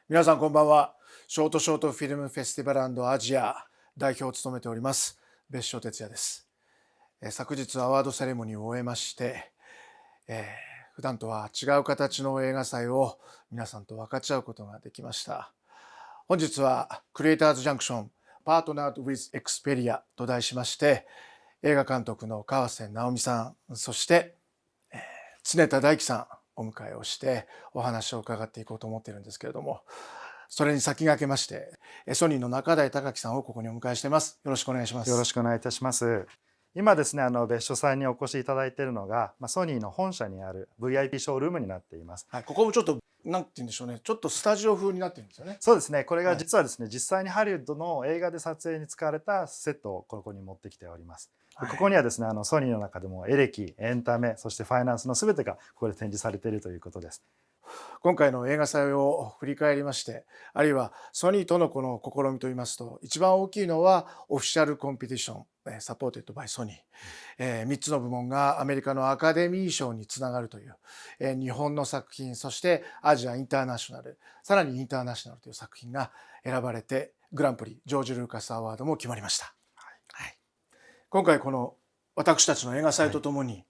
皆さんこんばんは。ショートフィルムフェスティバルアジア代表を務めております別所哲也です。昨日アワードセレモニーを終えまして、普段とは違う形の映画祭を皆さんと分かち合うことができました。本日はクリエイターズジャンクションパートナー with エクスペリアと題しまして、映画監督の川瀬直美さん、そして常田大樹さんお迎えをしてお話を伺っていこうと思っているんですけれども、それに先駆けましてソニーの中台隆樹さんをここにお迎えしています。よろしくお願いします。よろしくお願いいたします。今ですね、別所さんにお越しいただいているのが、ソニーの本社にある VIP ショールームになっています。はい、ここもちょっとなんて言うんでしょうね、ちょっとスタジオ風になってるんですよね。そうですね、これが実はですね、実際にハリウッドの映画で撮影に使われたセットをここに持ってきております。でここにはですね、ソニーの中でもエレキ、エンタメ、そしてファイナンスの全てがここで展示されているということです。今回の映画祭を振り返りまして、あるいはソニーとのこの試みといいますと、一番大きいのはオフィシャルコンペティションサポーテッドバイソニー、3つの部門がアメリカのアカデミー賞につながるという、日本の作品、そしてアジアインターナショナル、さらにインターナショナルという作品が選ばれて、グランプリジョージ・ルーカスアワードも決まりました。はい、今回この私たちの映画祭とともに、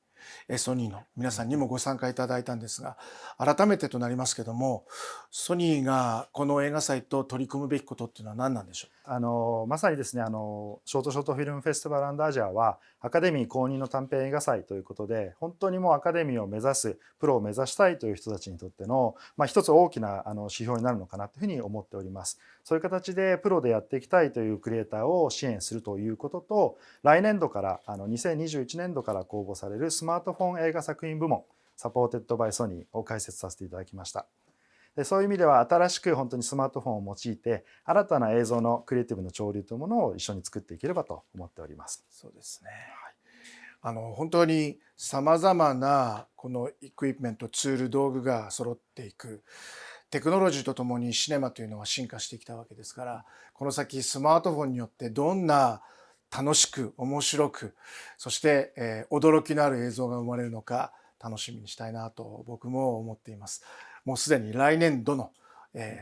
ソニーの皆さんにもご参加いただいたんですが、改めてとなりますけども、ソニーがこの映画祭と取り組むべきことっていうのは何なんでしょう。まさにですね、ショートフィルムフェスティバルアジアはアカデミー公認の短編映画祭ということで、本当にもうアカデミーを目指す、プロを目指したいという人たちにとっての、一つ大きな指標になるのかなというふうに思っております。そういう形でプロでやっていきたいというクリエイターを支援するということと、来年度から2021年度から公募されるスマートフォン映画作品部門サポーテッドバイソニーを開設させていただきました。でそういう意味では新しく本当にスマートフォンを用いて新たな映像のクリエイティブの潮流というものを一緒に作っていければと思っております。そうですね。本当にさまざまなこのエクイプメント、ツール、道具が揃っていく。テクノロジーとともにシネマというのは進化してきたわけですから、この先スマートフォンによってどんな楽しく面白く、そして、驚きのある映像が生まれるのか楽しみにしたいなと僕も思っています。もうすでに来年度の、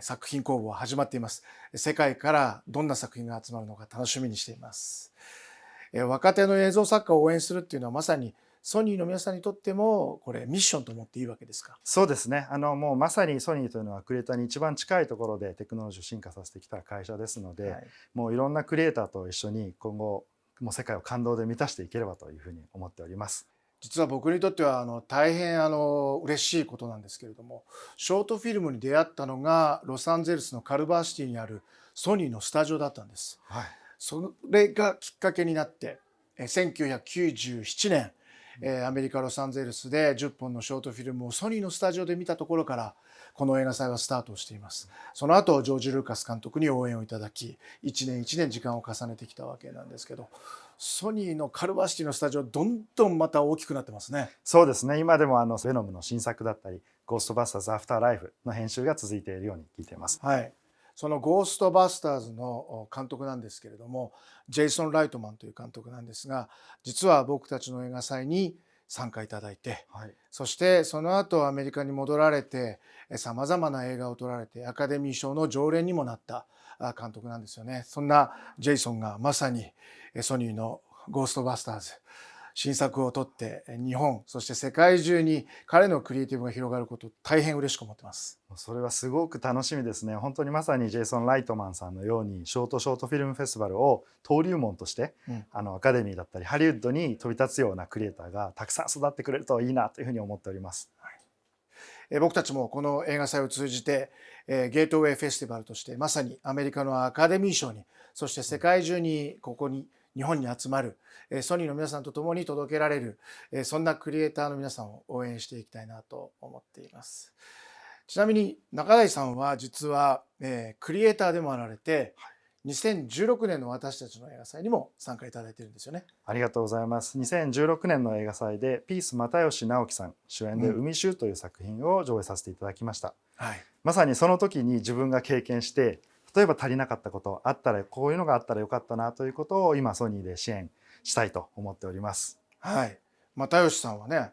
作品公募は始まっています。世界からどんな作品が集まるのか楽しみにしています。若手の映像作家を応援するっていうのはまさにソニーの皆さんにとってもこれミッションと思っていいわけですか。そうですね。もうまさにソニーというのはクリエイターに一番近いところでテクノロジーを進化させてきた会社ですので、はい、もういろんなクリエイターと一緒に今後もう世界を感動で満たしていければというふうに思っております。実は僕にとっては大変嬉しいことなんですけれども、ショートフィルムに出会ったのがロサンゼルスのカルバーシティにあるソニーのスタジオだったんです。はい。それがきっかけになって1997年アメリカ・ロサンゼルスで10本のショートフィルムをソニーのスタジオで見たところからこの映画祭はスタートをしています。その後ジョージ・ルーカス監督に応援をいただき、一年一年時間を重ねてきたわけなんですけど、ソニーのカルバーシティのスタジオどんどんまた大きくなってますね。そうですね。今でもベノムの新作だったりゴーストバスターズアフターライフの編集が続いているように聞いています。はい、そのゴーストバスターズの監督なんですけれども、ジェイソン・ライトマンという監督なんですが、実は僕たちの映画祭に参加いただいて、はい。そしてその後アメリカに戻られてさまざまな映画を撮られてアカデミー賞の常連にもなった監督なんですよね。そんなジェイソンがまさにソニーのゴーストバスターズ新作を撮って日本そして世界中に彼のクリエイティブが広がることを大変嬉しく思ってます。それはすごく楽しみですね。本当にまさにジェイソン・ライトマンさんのようにショートフィルムフェスティバルを登竜門として、アカデミーだったりハリウッドに飛び立つようなクリエイターがたくさん育ってくれるといいなというふうに思っております。僕たちもこの映画祭を通じてゲートウェイフェスティバルとしてまさにアメリカのアカデミー賞に、そして世界中にここに日本に集まるソニーの皆さんと共に届けられるそんなクリエイターの皆さんを応援していきたいなと思っています。ちなみに中台さんは実はクリエイターでもあられて、2016年の私たちの映画祭にも参加いただいているんですよね。ありがとうございます。2016年の映画祭でピース又吉直樹さん主演で海衆という作品を上映させていただきました。はい、まさにその時に自分が経験して、例えば足りなかったことあったらこういうのがあったらよかったなということを今ソニーで支援したいと思っております。はい、又吉さんはね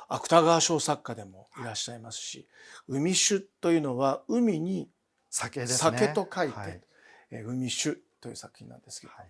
芥川賞作家でもいらっしゃいますし、海酒というのは海に酒ですね。酒と書いて、はい、海酒という作品なんですけど、はい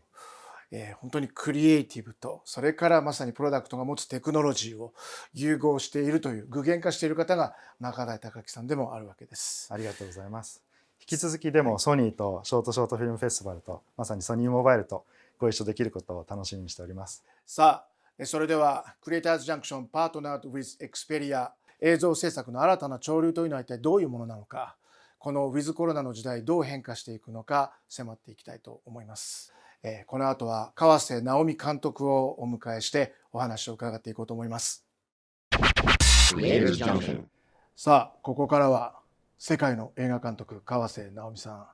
本当にクリエイティブと、それからまさにプロダクトが持つテクノロジーを融合しているという、具現化している方が中台隆樹さんでもあるわけです。ありがとうございます。引き続きでも、はい、ソニーとショートフィルムフェスティバルとまさにソニーモバイルとご一緒できることを楽しみにしております。さあ、それではクリエイターズジャンクションパートナー with Xperia、 映像制作の新たな潮流というのは一体どういうものなのか、このウィズコロナの時代どう変化していくのか迫っていきたいと思います。この後は川瀬直美監督をお迎えしてお話を伺っていこうと思います。さあ、ここからは世界の映画監督川瀬直美さん、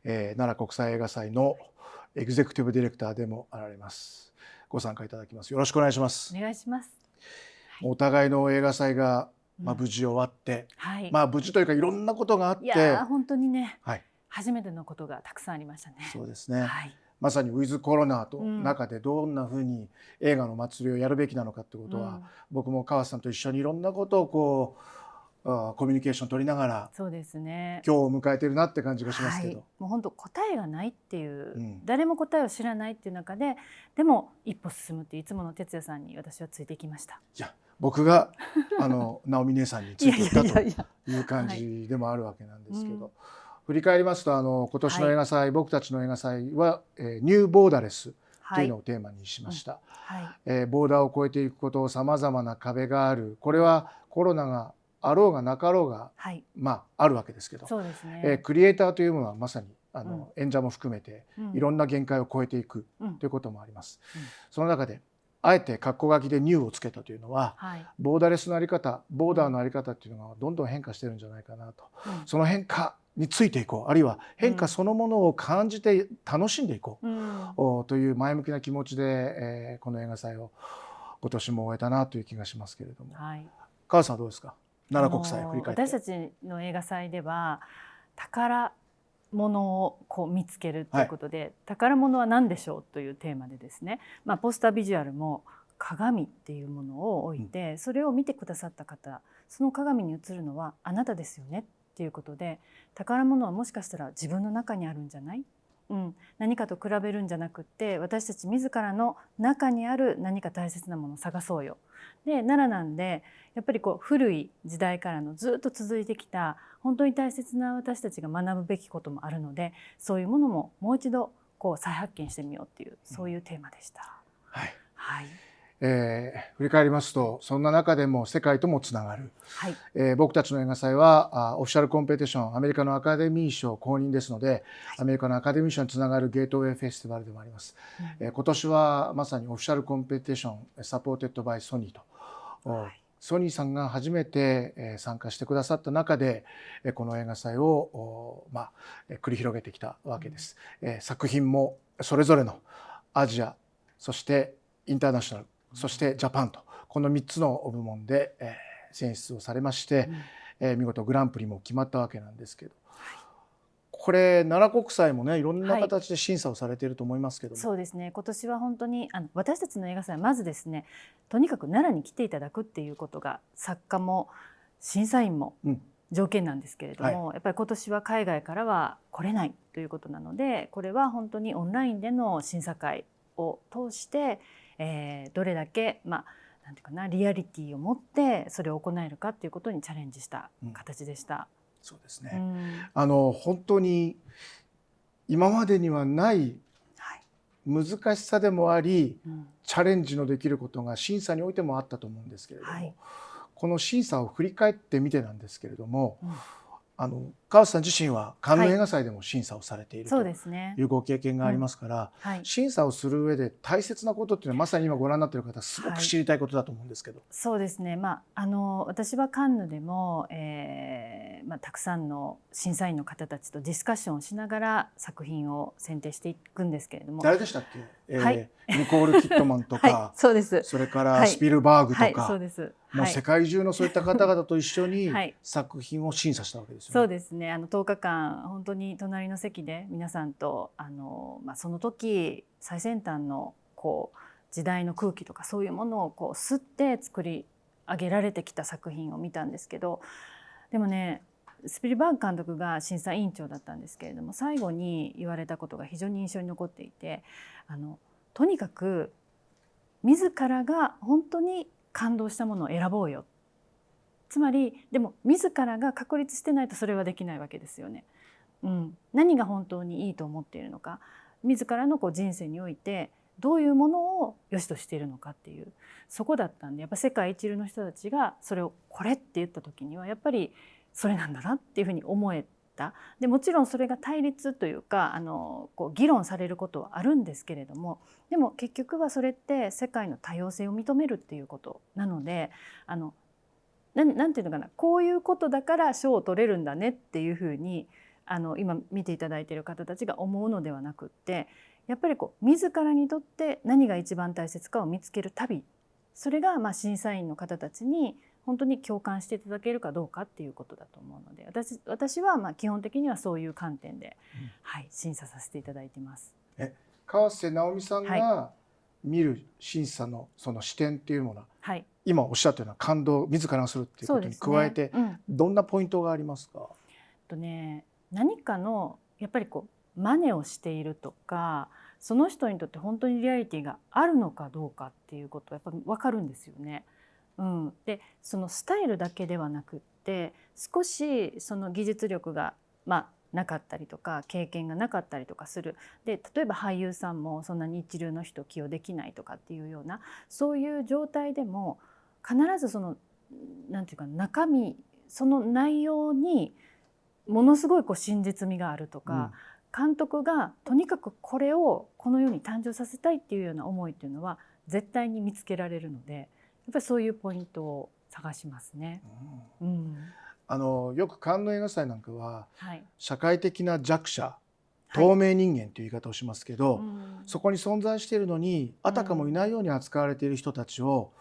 奈良国際映画祭のエグゼクティブディレクターでもあられます。ご参加いただきます。よろしくお願いします。お願いします。お互いの映画祭が無事終わって、はい、無事というかいろんなことがあって、いや本当にね、はい、初めてのことがたくさんありましたね。そうですね、はい、まさにウィズコロナと中でどんなふうに映画の祭りをやるべきなのかってことは、僕も川瀬さんと一緒にいろんなことをコミュニケーション取りながら、そうですね、今日を迎えてるなって感じがしますけど、はい、もう本当答えがないっていう、誰も答えを知らないっていう中で、でも一歩進むっていつもの哲也さんに私はついてきました。いや、僕が直美姉さんについていったという感じでもあるわけなんですけど、振り返りますと今年の映画祭、はい、僕たちの映画祭は、ニューボーダレスというのをテーマにしました。ボーダーを越えていくこと、さまざまな壁がある、これはコロナがあろうがなかろうが、はい、あるわけですけど、そうですね、クリエイターというものはまさに演者も含めていろんな限界を超えていくということもあります。その中であえて括弧書きでニューをつけたというのは、はい、ボーダレスのあり方、ボーダーのあり方っていうのがどんどん変化してるんじゃないかなと、その変化についていこう、あるいは変化そのものを感じて楽しんでいこう、という前向きな気持ちで、この映画祭を今年も終えたなという気がしますけれども、はい、川さんはどうですか？奈良国際振り返って。私たちの映画祭では宝物を見つけるということで、はい、宝物は何でしょうというテーマでですね、ポスタービジュアルも鏡っていうものを置いて、それを見てくださった方、その鏡に映るのはあなたですよねっていうことで、宝物はもしかしたら自分の中にあるんじゃない？何かと比べるんじゃなくって、私たち自らの中にある何か大切なものを探そうよ。で、奈良なんでやっぱり古い時代からのずっと続いてきた本当に大切な私たちが学ぶべきこともあるので、そういうものももう一度再発見してみようっていう、そういうテーマでした。はい、はい、振り返りますと、そんな中でも世界ともつながる、はい、僕たちの映画祭はオフィシャルコンペティション、アメリカのアカデミー賞公認ですので、はい、アメリカのアカデミー賞につながるゲートウェイフェスティバルでもあります。今年はまさにオフィシャルコンペティションサポーテッドバイソニーと、はい、ソニーさんが初めて参加してくださった中でこの映画祭を繰り広げてきたわけです。作品もそれぞれのアジア、そしてインターナショナル、そしてジャパンと、この3つの部門で選出をされまして、見事グランプリも決まったわけなんですけど、これ奈良国際もね、いろんな形で審査をされていると思いますけども、そうですね、今年は本当に私たちの映画祭はまずですね、とにかく奈良に来ていただくっていうことが作家も審査員も条件なんですけれども、やっぱり今年は海外からは来れないということなので、これは本当にオンラインでの審査会を通してどれだけなんていうかな、リアリティを持ってそれを行えるかっていうことにチャレンジした形でした。そうですね、本当に今までにはない難しさでもあり、チャレンジのできることが審査においてもあったと思うんですけれども、この審査を振り返ってみてなんですけれども、川瀬さん自身はカンヌ映画祭でも審査をされているというご経験がありますから、審査をする上で大切なことっていうのはまさに今ご覧になっている方すごく知りたいことだと思うんですけど。そうですね、私はカンヌでも、たくさんの審査員の方たちとディスカッションをしながら作品を選定していくんですけれども、誰でしたっけ？ニコール・キットマンとか、そうです、それからスピルバーグとか、そうです、もう世界中のそういった方々と一緒に作品を審査したわけですよね。そうですね、10日間本当に隣の席で皆さんとその時最先端の時代の空気とかそういうものを吸って作り上げられてきた作品を見たんですけど、でもね、スピルバーグ監督が審査委員長だったんですけれども、最後に言われたことが非常に印象に残っていて、とにかく自らが本当に感動したものを選ぼうよ。つまりでも自らが確立してないとそれはできないわけですよね。何が本当にいいと思っているのか、自らの人生においてどういうものを良しとしているのかっていう、そこだったんで、やっぱ世界一流の人たちがそれをこれって言った時にはやっぱりそれなんだなっていうふうに思えた。でもちろんそれが対立というか議論されることはあるんですけれども、でも結局はそれって世界の多様性を認めるっていうことなので、なんていうのかな、こういうことだから賞を取れるんだねっていうふうに今見ていただいている方たちが思うのではなくって、やっぱり自らにとって何が一番大切かを見つける旅、それが審査員の方たちに本当に共感していただけるかどうかっていうことだと思うので、私は基本的にはそういう観点で、審査させていただいてます。川瀬直美さんが見る審査のその視点っていうものは、今おっしゃったような感動自らがするっていうことに加えて、どんなポイントがありますか？何かのやっぱり真似をしているとか、その人にとって本当にリアリティがあるのかどうかっていうことはやっぱり分かるんですよね。でそのスタイルだけではなくって、少しその技術力がなかったりとか経験がなかったりとかする。で例えば俳優さんもそんなに一流の人を起用できないとかっていうような、そういう状態でも必ずそのなんていうか中身、その内容にものすごい真実味があるとか、監督がとにかくこれをこの世に誕生させたいっていうような思いっていうのは絶対に見つけられるので、やっぱりそういうポイントを探しますね。よくカンヌ映画祭なんかは、社会的な弱者、透明人間という言い方をしますけど、そこに存在しているのにあたかもいないように扱われている人たちを、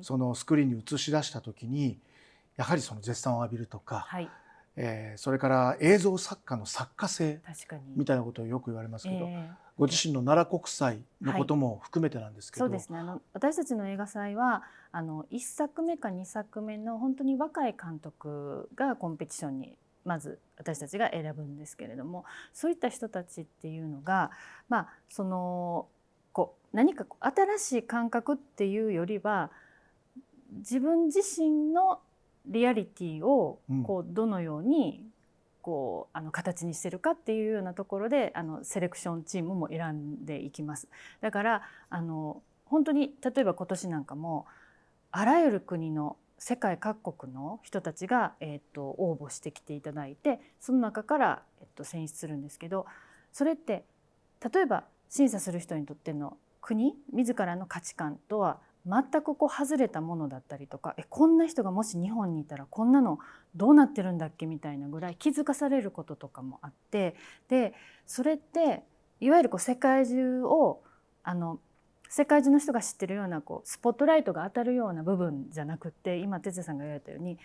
そのスクリーンに映し出した時にやはりその絶賛を浴びるとか、それから映像作家の作家性みたいなことをよく言われますけど、ご自身の奈良国際のことも含めてなんですけど。そうですね、私たちの映画祭は1作目か2作目の本当に若い監督がコンペティションにまず私たちが選ぶんですけれども、そういった人たちっていうのがその何か新しい感覚っていうよりは、自分自身のリアリティをどのように形にしてるかっていうようなところでセレクションチームも選んでいきます。だから本当に例えば今年なんかもあらゆる国の世界各国の人たちが、応募してきていただいて、その中から、選出するんですけど、それって例えば審査する人にとっての国自らの価値観とは全く外れたものだったりとか、こんな人がもし日本にいたらこんなのどうなってるんだっけみたいなぐらい気づかされることとかもあって、でそれっていわゆる世界中を世界中の人が知ってるようなスポットライトが当たるような部分じゃなくって、今哲也さんが言われたようにやっ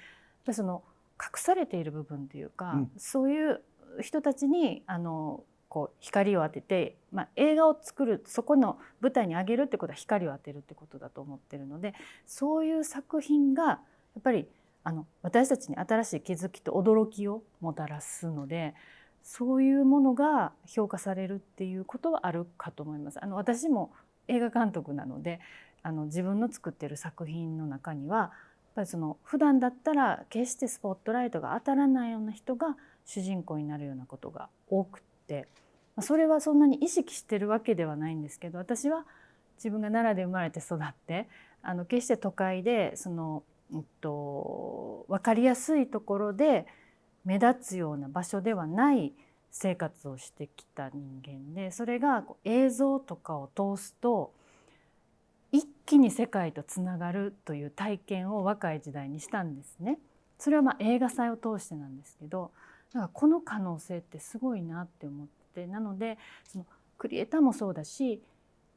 ぱりその隠されている部分というか、そういう人たちに光を当てて、映画を作る、そこの舞台に上げるってことは光を当てるってことだと思ってるので、そういう作品がやっぱり私たちに新しい気づきと驚きをもたらすので、そういうものが評価されるっていうことはあるかと思います。私も映画監督なので自分の作ってる作品の中にはやっぱり普段だったら決してスポットライトが当たらないような人が主人公になるようなことが多くって、それはそんなに意識してるわけではないんですけど、私は自分が奈良で生まれて育って決して都会で分かりやすいところで目立つような場所ではない生活をしてきた人間で、それが映像とかを通すと一気に世界とつながるという体験を若い時代にしたんですね。それは映画祭を通してなんですけど、だからこの可能性ってすごいなって思って、なのでそのクリエイターもそうだし、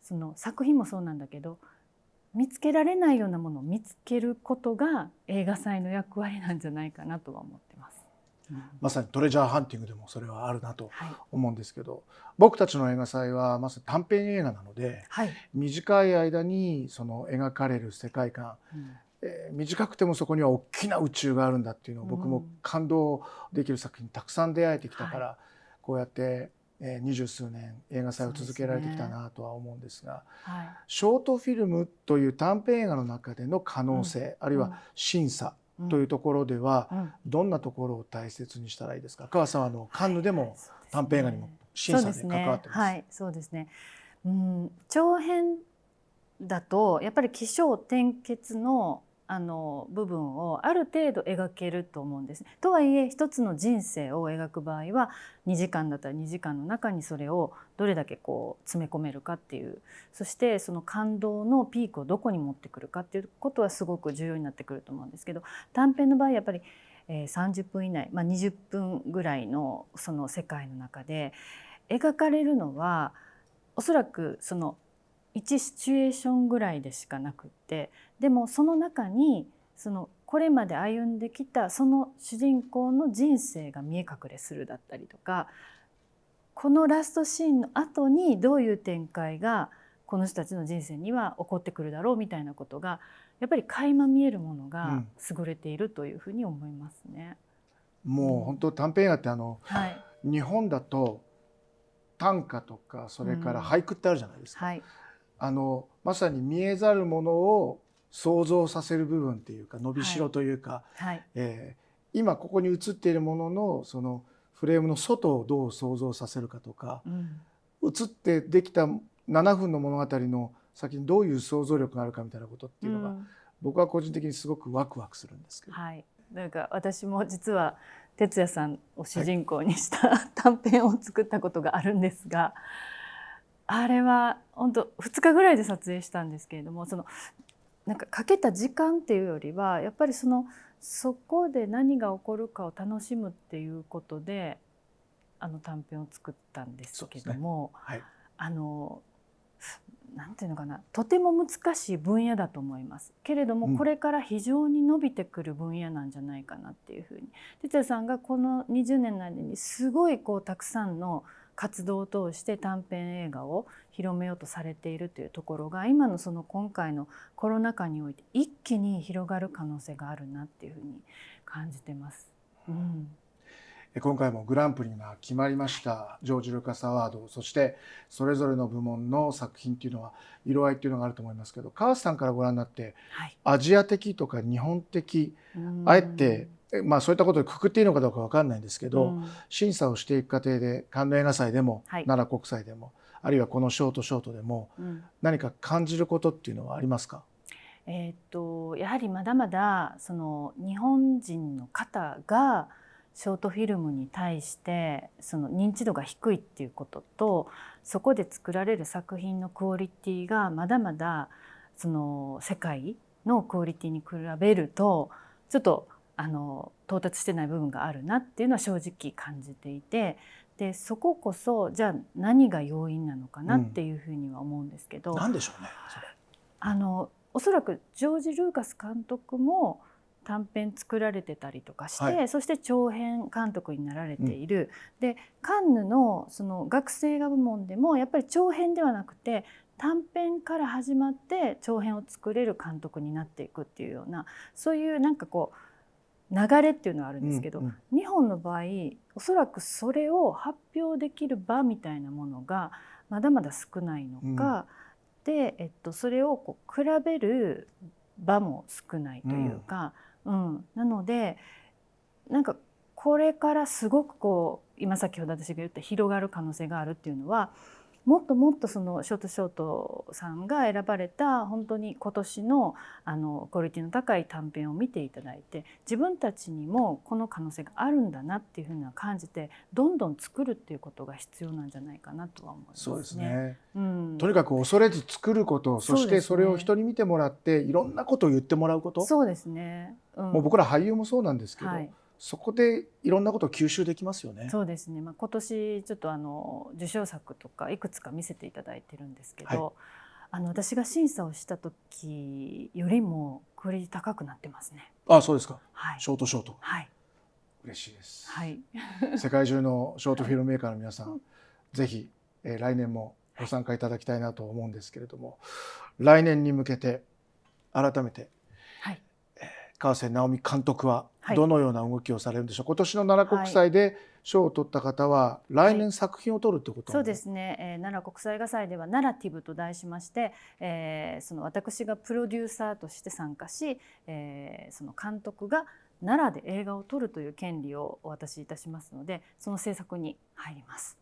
その作品もそうなんだけど、見つけられないようなものを見つけることが映画祭の役割なんじゃないかなとは思ってます。まさにトレジャーハンティングでもそれはあるなと思うんですけど、僕たちの映画祭はまさに短編映画なので、短い間にその描かれる世界観、短くてもそこには大きな宇宙があるんだっていうのを僕も感動できる作品たくさん出会えてきたから、こうやって20数年映画祭を続けられてきたなとは思うんですが、ショートフィルムという短編映画の中での可能性、あるいは審査というところでは、どんなところを大切にしたらいいですか。川さんはカンヌでも短編映画にも審査で関わってます。はい、そうですね。長編だとやっぱり起承転結の部分をある程度描けると思うんです。とはいえ一つの人生を描く場合は2時間だったら2時間の中にそれをどれだけこう詰め込めるかっていう、そしてその感動のピークをどこに持ってくるかっていうことはすごく重要になってくると思うんですけど、短編の場合やっぱり30分以内、20分ぐらいのその世界の中で描かれるのはおそらくその1シチュエーションぐらいでしかなくって、でもその中にこれまで歩んできたその主人公の人生が見え隠れするだったりとか、このラストシーンの後にどういう展開がこの人たちの人生には起こってくるだろうみたいなことがやっぱり垣間見えるものが優れているというふうに思いますね。もう本当短編映画って日本だと短歌とかそれから俳句ってあるじゃないですか。まさに見えざるものを想像させる部分っていうか伸びしろというか、今ここに映っているもののそのフレームの外をどう想像させるかとか、映ってできた7分の物語の先にどういう想像力があるかみたいなことっていうのが、僕は個人的にすごくワクワクするんですけど。なんか私も実は哲也さんを主人公にした短編を作ったことがあるんですが、あれは本当2日ぐらいで撮影したんですけれども、なんかかけた時間っていうよりはやっぱりそこで何が起こるかを楽しむっていうことで短編を作ったんですけども、なんていうのかな、とても難しい分野だと思いますけれども、これから非常に伸びてくる分野なんじゃないかなっていうふうに、哲也さんがこの20年の間にすごいたくさんの活動を通して短編映画を広めようとされているというところが今の今回のコロナ禍において一気に広がる可能性があるなっていうふうに感じてます。今回もグランプリが決まりましたジョージ・ルーカス・アワード、そしてそれぞれの部門の作品っていうのは色合いっていうのがあると思いますけど、川瀬さんからご覧になって、アジア的とか日本的、あえてそういったことでくくっていいのかどうか分かんないんですけど、審査をしていく過程でカンヌ映画祭でも、奈良国際でも、あるいはこのショートでも、何か感じることっていうのはありますか？やはりまだまだ日本人の方がショートフィルムに対して認知度が低いっていうことと、そこで作られる作品のクオリティがまだまだ世界のクオリティに比べるとちょっと到達してない部分があるなっていうのは正直感じていて、でそここそじゃあ何が要因なのかなっていうふうには思うんですけど、何でしょうねそれ。おそらくジョージ・ルーカス監督も短編作られてたりとかして、そして長編監督になられている、でカンヌの学生映画部門でもやっぱり長編ではなくて短編から始まって長編を作れる監督になっていくっていうような、そういうなんか流れっていうのはあるんですけど、日本の場合おそらくそれを発表できる場みたいなものがまだまだ少ないのか、で、それを比べる場も少ないというか、なのでなんかこれからすごく今先ほど私が言った広がる可能性があるっていうのは、もっともっとショートさんが選ばれた本当に今年のクオリティの高い短編を見ていただいて、自分たちにもこの可能性があるんだなっていうふうな感じてどんどん作るっていうことが必要なんじゃないかなとは思いますね。そうですね、とにかく恐れず作ること、そしてそれを人に見てもらっていろんなことを言ってもらうこと。そうですね、もう僕ら俳優もそうなんですけど、そこでいろんなことを吸収できますよね。そうですね、今年ちょっと受賞作とかいくつか見せていただいてるんですけど、私が審査をした時よりもクオリティ高くなってますね。そうですか。ショート。嬉しいです。世界中のショートフィルムメーカーの皆さん、ぜひ来年もご参加いただきたいなと思うんですけれども、来年に向けて改めて川瀬直美監督ははいどのような動きをされるんでしょう。今年の奈良国際で賞を取った方は来年作品を取るってことそうですね、奈良国際映画祭ではナラティブと題しまして、その私がプロデューサーとして参加し、その監督が奈良で映画を撮るという権利をお渡しいたしますので、その制作に入ります。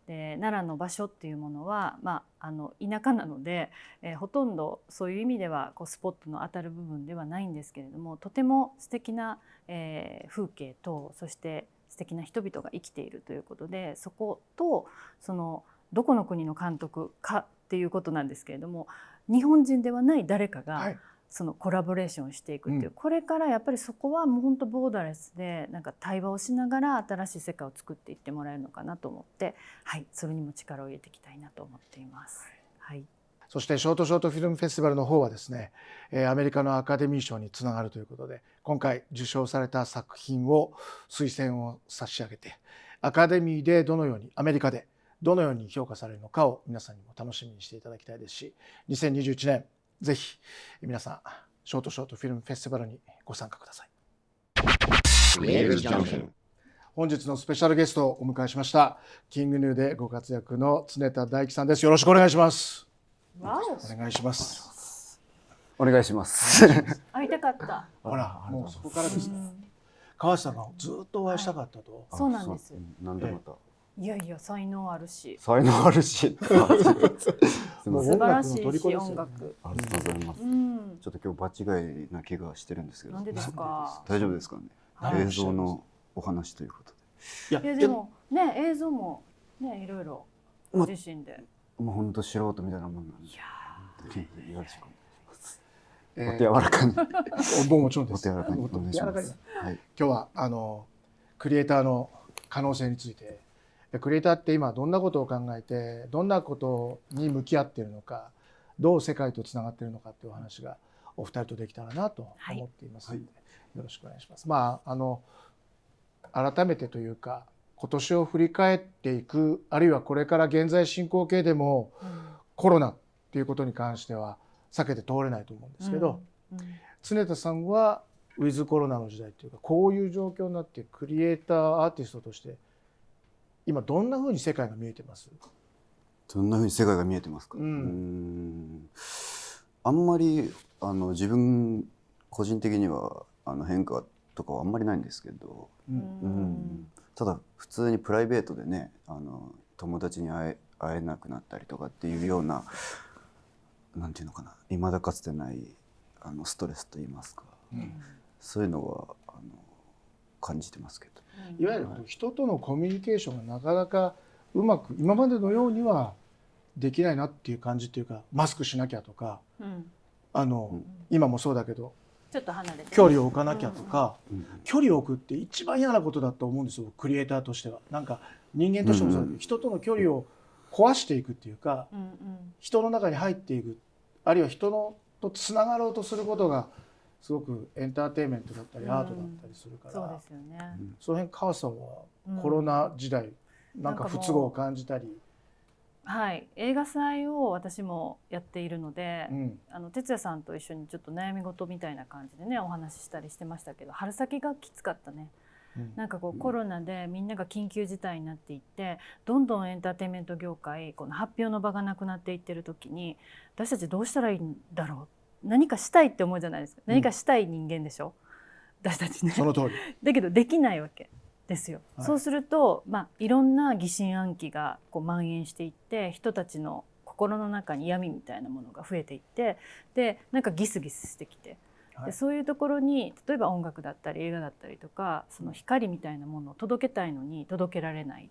で奈良の場所っていうものは、田舎なので、ほとんどそういう意味ではこうスポットの当たる部分ではないんですけれども、とても素敵な、風景とそして素敵な人々が生きているということで、そことそのどこの国の監督かっていうことなんですけれども、日本人ではない誰かが、はいそのコラボレーションしていくっていう、うんこれからやっぱりそこはもう本当ボーダーレスでなんか対話をしながら新しい世界を作っていってもらえるのかなと思って、はい、それにも力を入れていきたいなと思っています。はい、そしてショートショートフィルムフェスティバルの方はですね、アメリカのアカデミー賞につながるということで、今回受賞された作品を推薦を差し上げて、アカデミーでどのように、アメリカでどのように評価されるのかを皆さんにも楽しみにしていただきたいですし、2021年ぜひ皆さんショートショートフィルムフェスティバルにご参加ください。本日のスペシャルゲストをお迎えしました、キングヌーでご活躍の常田大樹さんです。よろしくお願いします。わお願いします。お願いします。会いたかった。ほら、もうそこからですね。川瀬さんがずっとお会いしたかったと。そうなんです。なんでまた。いやいや才能あるし、才能あるし。すみません。素晴らしいし音楽の虜ですよね音楽。ありがとうございます。うんちょっと今日場違いな気がしてるんですけど。なんでですか。大丈夫ですかね。はい映像のお話ということいやいやでもね映像もねいろいろご自身で。で。もう本当素人みたいなもんなんで。いやよろしくお願いします。えーお手柔らかに。もちろんです。お手柔らかにお願いしまお手柔らかにす。はい。今日はクリエイターの可能性について、クリエイターって今どんなことを考えて、どんなことに向き合っているのか、どう世界とつながっているのかっていうお話がお二人とできたらなと思っていますので、よろしくお願いします。改めてというか、今年を振り返っていく、あるいはこれから現在進行形でもコロナっていうことに関しては避けて通れないと思うんですけど、常田さんはウィズコロナの時代というか、こういう状況になってクリエイターアーティストとして今どんな風に世界が見えてます？どんな風に世界が見えてますか。あんまり自分個人的には変化とかはあんまりないんですけど、ただ普通にプライベートでね友達に会えなくなったりとかっていうような、なんていうのかな、未だかつてないストレスといいますか、そういうのは感じてますけど。いわゆる人とのコミュニケーションがなかなかうまく今までのようにはできないなっていう感じっていうか、マスクしなきゃとか、今もそうだけどちょっと離れて距離を置かなきゃとか、距離を置くって一番嫌なことだと思うんですよ、クリエイターとしては。なんか人間としてもそうだけど、人との距離を壊していくっていうか、人の中に入っていく、あるいは人とつながろうとすることがすごくエンターテインメントだったりアートだったりするから、そうですよね。その辺川瀬さんはコロナ時代なんか不都合を感じたり。はい、映画祭を私もやっているので、哲也さんと一緒にちょっと悩み事みたいな感じでねお話ししたりしてましたけど、春先がきつかったね。なんかこうコロナでみんなが緊急事態になっていって、どんどんエンターテインメント業界この発表の場がなくなっていってる時に、私たちどうしたらいいんだろう、何かしたいって思うじゃないですか。何かしたい人間でしょ、私たちね。その通り。だけどできないわけですよ。そうすると、いろんな疑心暗鬼がこう蔓延していって、人たちの心の中に闇みたいなものが増えていって、でなんかギスギスしてきて、でそういうところに例えば音楽だったり映画だったりとか、その光みたいなものを届けたいのに届けられない。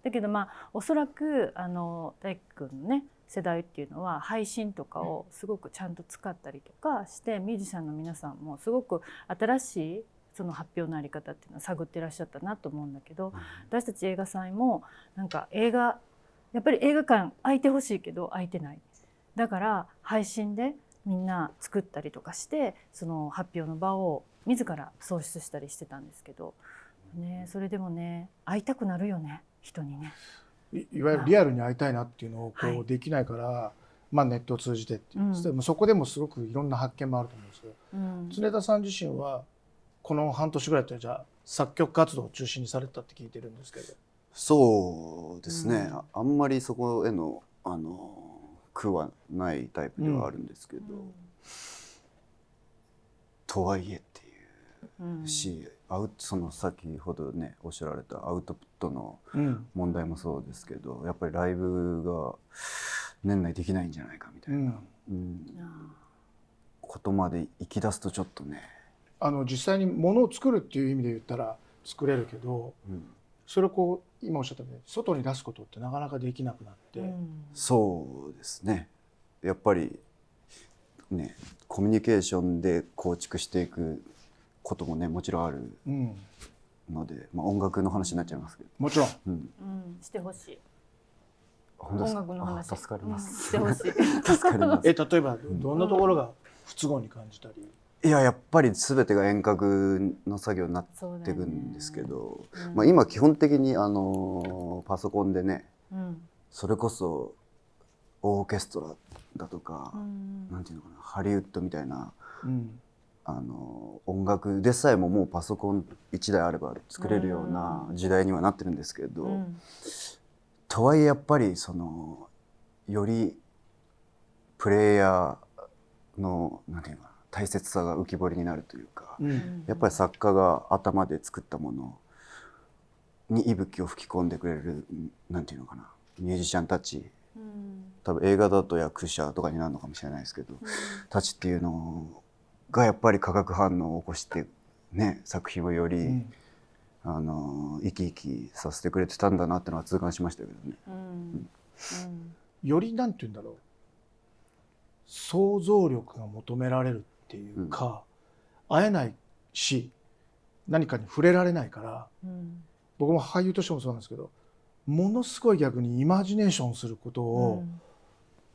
だけどおそらく大工君のね世代っていうのは配信とかをすごくちゃんと使ったりとかして、ミュージシャンの皆さんもすごく新しいその発表のあり方っていうのを探ってらっしゃったなと思うんだけど、私たち映画祭もなんかやっぱり映画館空いてほしいけど空いてない。だから配信でみんな作ったりとかして、その発表の場を自ら創出したりしてたんですけど、それでもね会いたくなるよね、人にね。いわゆるリアルに会いたいなっていうのをこうできないから、まあ、ネットを通じてっていう、でもそこでもすごくいろんな発見もあると思うんですけど、常田さん自身はこの半年ぐらいってじゃあ作曲活動を中心にされたって聞いてるんですけど。そうですね、あんまりそこへの苦はないタイプではあるんですけど、とはいえっていうし、その先ほどねおっしゃられたアウトプットの問題もそうですけど、やっぱりライブが年内できないんじゃないかみたいな、ことまで行き出すとちょっとね、実際にものを作るっていう意味で言ったら作れるけど、それをこう今おっしゃったように外に出すことってなかなかできなくなって、そうですね、やっぱりねコミュニケーションで構築していくこともねもちろんあるので、音楽の話になっちゃいますけど、もちろん、してほしい。本当ですか。音楽の話助かります、してほしい。助かります。例えばどんなところが不都合に感じたり。いや、やっぱり全てが遠隔の作業になっていくんですけど、今基本的にパソコンでね、それこそオーケストラだとか、なんていうのかな、ハリウッドみたいな、音楽でさえももうパソコン1台あれば作れるような時代にはなってるんですけど、とはいえやっぱりよりプレイヤーのなんていうのかな、大切さが浮き彫りになるというか、やっぱり作家が頭で作ったものに息吹を吹き込んでくれる、なんていうのかな、ミュージシャンたち、多分映画だと役者とかになるのかもしれないですけど、たちっていうのがやっぱり化学反応を起こしてね、作品をより、生き生きさせてくれてたんだなってのは痛感しましたけどね。よりなんていうんだろう、想像力が求められるっていうか、会えないし何かに触れられないから、僕も俳優としてもそうなんですけど、ものすごい逆にイマジネーションすることを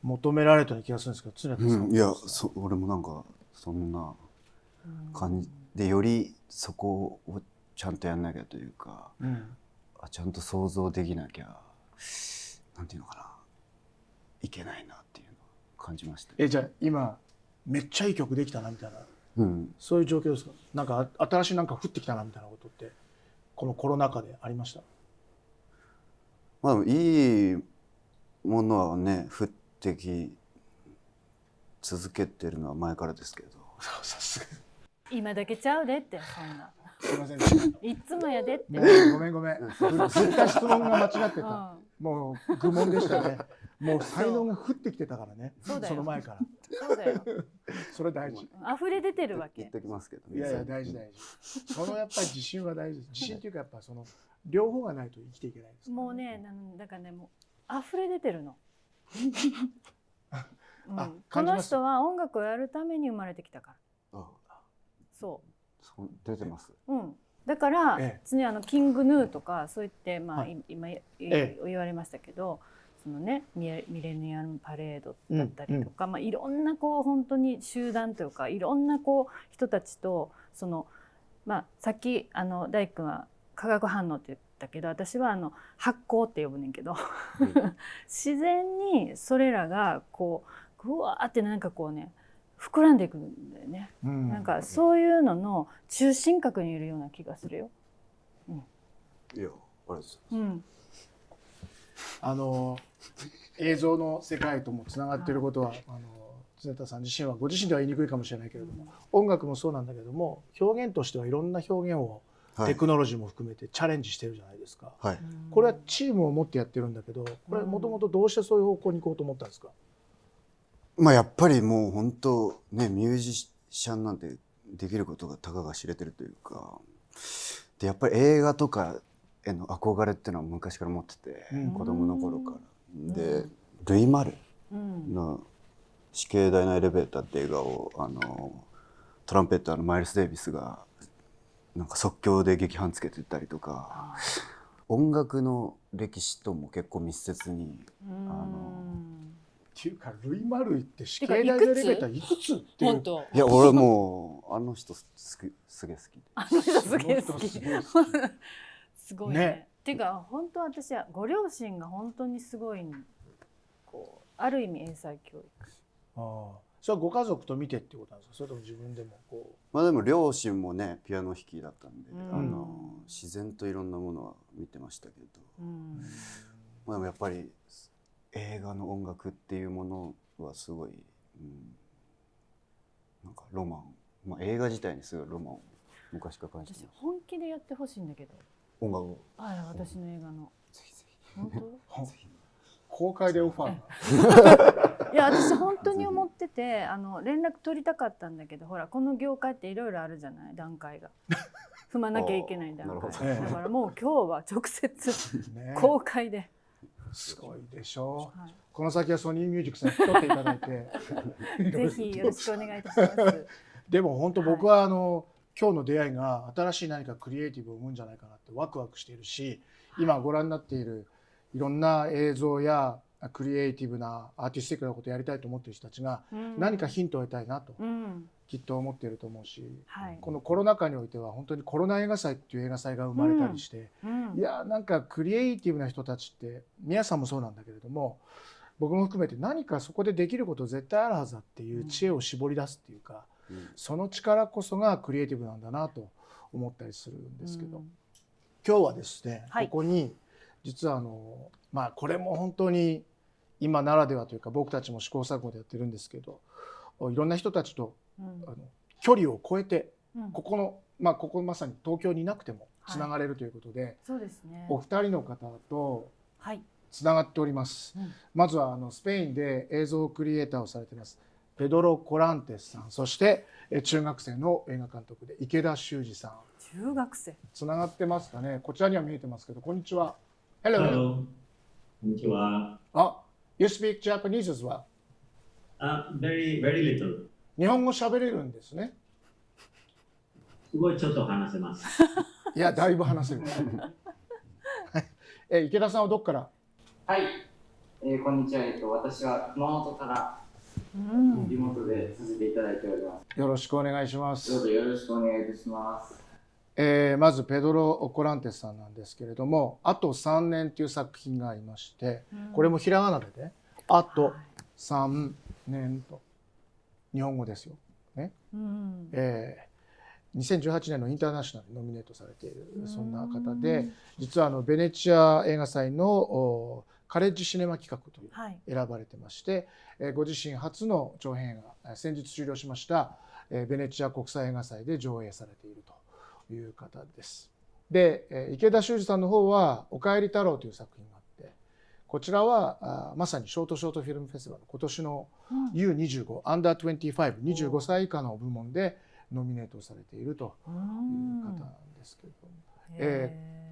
求められたような気がするんですけど、常田さん、いや、俺もなんかそんな感じで、よりそこをちゃんとやんなきゃというか、ちゃんと想像できなきゃ、なんていうのかな、いけないなっていうのを感じました。じゃあ今めっちゃいい曲できたなみたいな、そういう状況ですか。なんか新しいなんか降ってきたなみたいなことってこのコロナ禍でありました？でもいいものはね降ってき続けてるのは前からですけど。さすが。今だけちゃうでって、そんな。すいません。いつもやでって。ごめん。振った質問が間違ってた。もう愚問でしたね。もう才能が降ってきてたからね。その前から。そうだよ。それ大事。溢れ出てるわけ。言ってきますけどね。いや大事。そのやっぱり自信は大事です。自信っていうかやっぱその両方がないと生きていけないです。もうね、だからね、もう溢れ出てるの。この人は音楽をやるために生まれてきたから。そう出てます。だから常にキングヌーとかそう言って今言われましたけど、そのねミレニアムパレードだったりとか、いろんなこう本当に集団というかいろんなこう人たちとさっき大工君は化学反応って言ったけど、私は発酵って呼ぶねんけど自然にそれらがこうぐわーってなんかこうね膨らんでいくんだよね。なんかそういうのの中心核にいるような気がするよ。いや、あれです。映像の世界ともつながっていることは常田さん自身はご自身では言いにくいかもしれないけれども、音楽もそうなんだけども表現としてはいろんな表現をテクノロジーも含めてチャレンジしてるじゃないですか。これはチームを持ってやってるんだけど、これもともとどうしてそういう方向に行こうと思ったんですか？やっぱりもう本当ね、ミュージシャンなんてできることがたかが知れてるというかで、やっぱり映画とかへの憧れっていうのは昔から持ってて、子供の頃から。で、ルイ・マルの「死刑台のエレベーター」って映画をトランペッターのマイルス・デイビスがなんか即興で劇伴つけてたりとか、音楽の歴史とも結構密接にっていうかルイ・マルイって死刑台のエレベーターいくつっていう。いや俺もうあの人すげえ好き。あの人すげえ好き。すごいね。っていうか本当私はご両親が本当にすごいこうある意味英才教育。ああ、それはご家族と見てってことなんですか、それとも自分でもこまあでも両親もねピアノ弾きだったんで、うん自然といろんなものは見てましたけど、うんまあでもやっぱり映画の音楽っていうものはすごい、なんかロマン、まあ、映画自体にすごいロマンを昔から感じて私ます。本気でやってほしいんだけど。音楽を私の映画の。ぜひぜひ本当？う公開でオファーいや私本当に思ってて連絡取りたかったんだけど、ほらこの業界っていろいろあるじゃない、段階が踏まなきゃいけない段階なるほどだからもう今日は直接ね、公開で、すごいでしょう。はいこの先はソニーミュージックさんに取っていただいてぜひよろしくお願いいたします。でも本当僕は今日の出会いが新しい何かクリエイティブを生むんじゃないかなってワクワクしているし、今ご覧になっているいろんな映像やクリエイティブなアーティスティックなことをやりたいと思っている人たちが何かヒントを得たいなとうんきっと思っていると思うし、はいこのコロナ禍においては本当にコロナ映画祭っていう映画祭が生まれたりして、うんいやなんかクリエイティブな人たちって皆さんもそうなんだけれども、僕も含めて何かそこでできること絶対あるはずだっていう知恵を絞り出すっていうか、その力こそがクリエイティブなんだなと思ったりするんですけど、今日はですね、はいここに実はまあこれも本当に今ならではというか僕たちも試行錯誤でやってるんですけど、いろんな人たちと距離を超えてここのここまさに東京にいなくてもつながれるということで、そうですね。お二人の方とはい。つながっております。まずはスペインで映像クリエイターをされていますペドロ・コランテスさん、そして中学生の映画監督で池田修二さん、中学生。つながってますかね。こちらには見えてますけど、こんにちは。Hello. Hello. こんにちは。You speak Japanese as well? Very little. 日本語喋れるんですね。すごいちょっと話せます。いや、だいぶ話せる。池田さんはどこから？はい、こんにちは。私は熊本からリモートでさせていただいております。よろしくお願いしまどうす。ぞよろしくお願いいたします。まずペドロ・コランテスさんなんですけれども、あと3年という作品がありまして、これもひらがなでね、あと3年と日本語ですよ。ね。2018年のインターナショナルにノミネートされているそんな方で、実はベネチア映画祭のカレッジシネマ企画という選ばれてまして、ご自身初の長編映画先日終了しましたベネチア国際映画祭で上映されているという方です。で池田修二さんの方は「おかえり太郎」という作品があって、こちらはまさにショートフィルムフェスティバル今年の U25 アンダー25、25歳以下の部門でノミネートされているという方なんですけれども、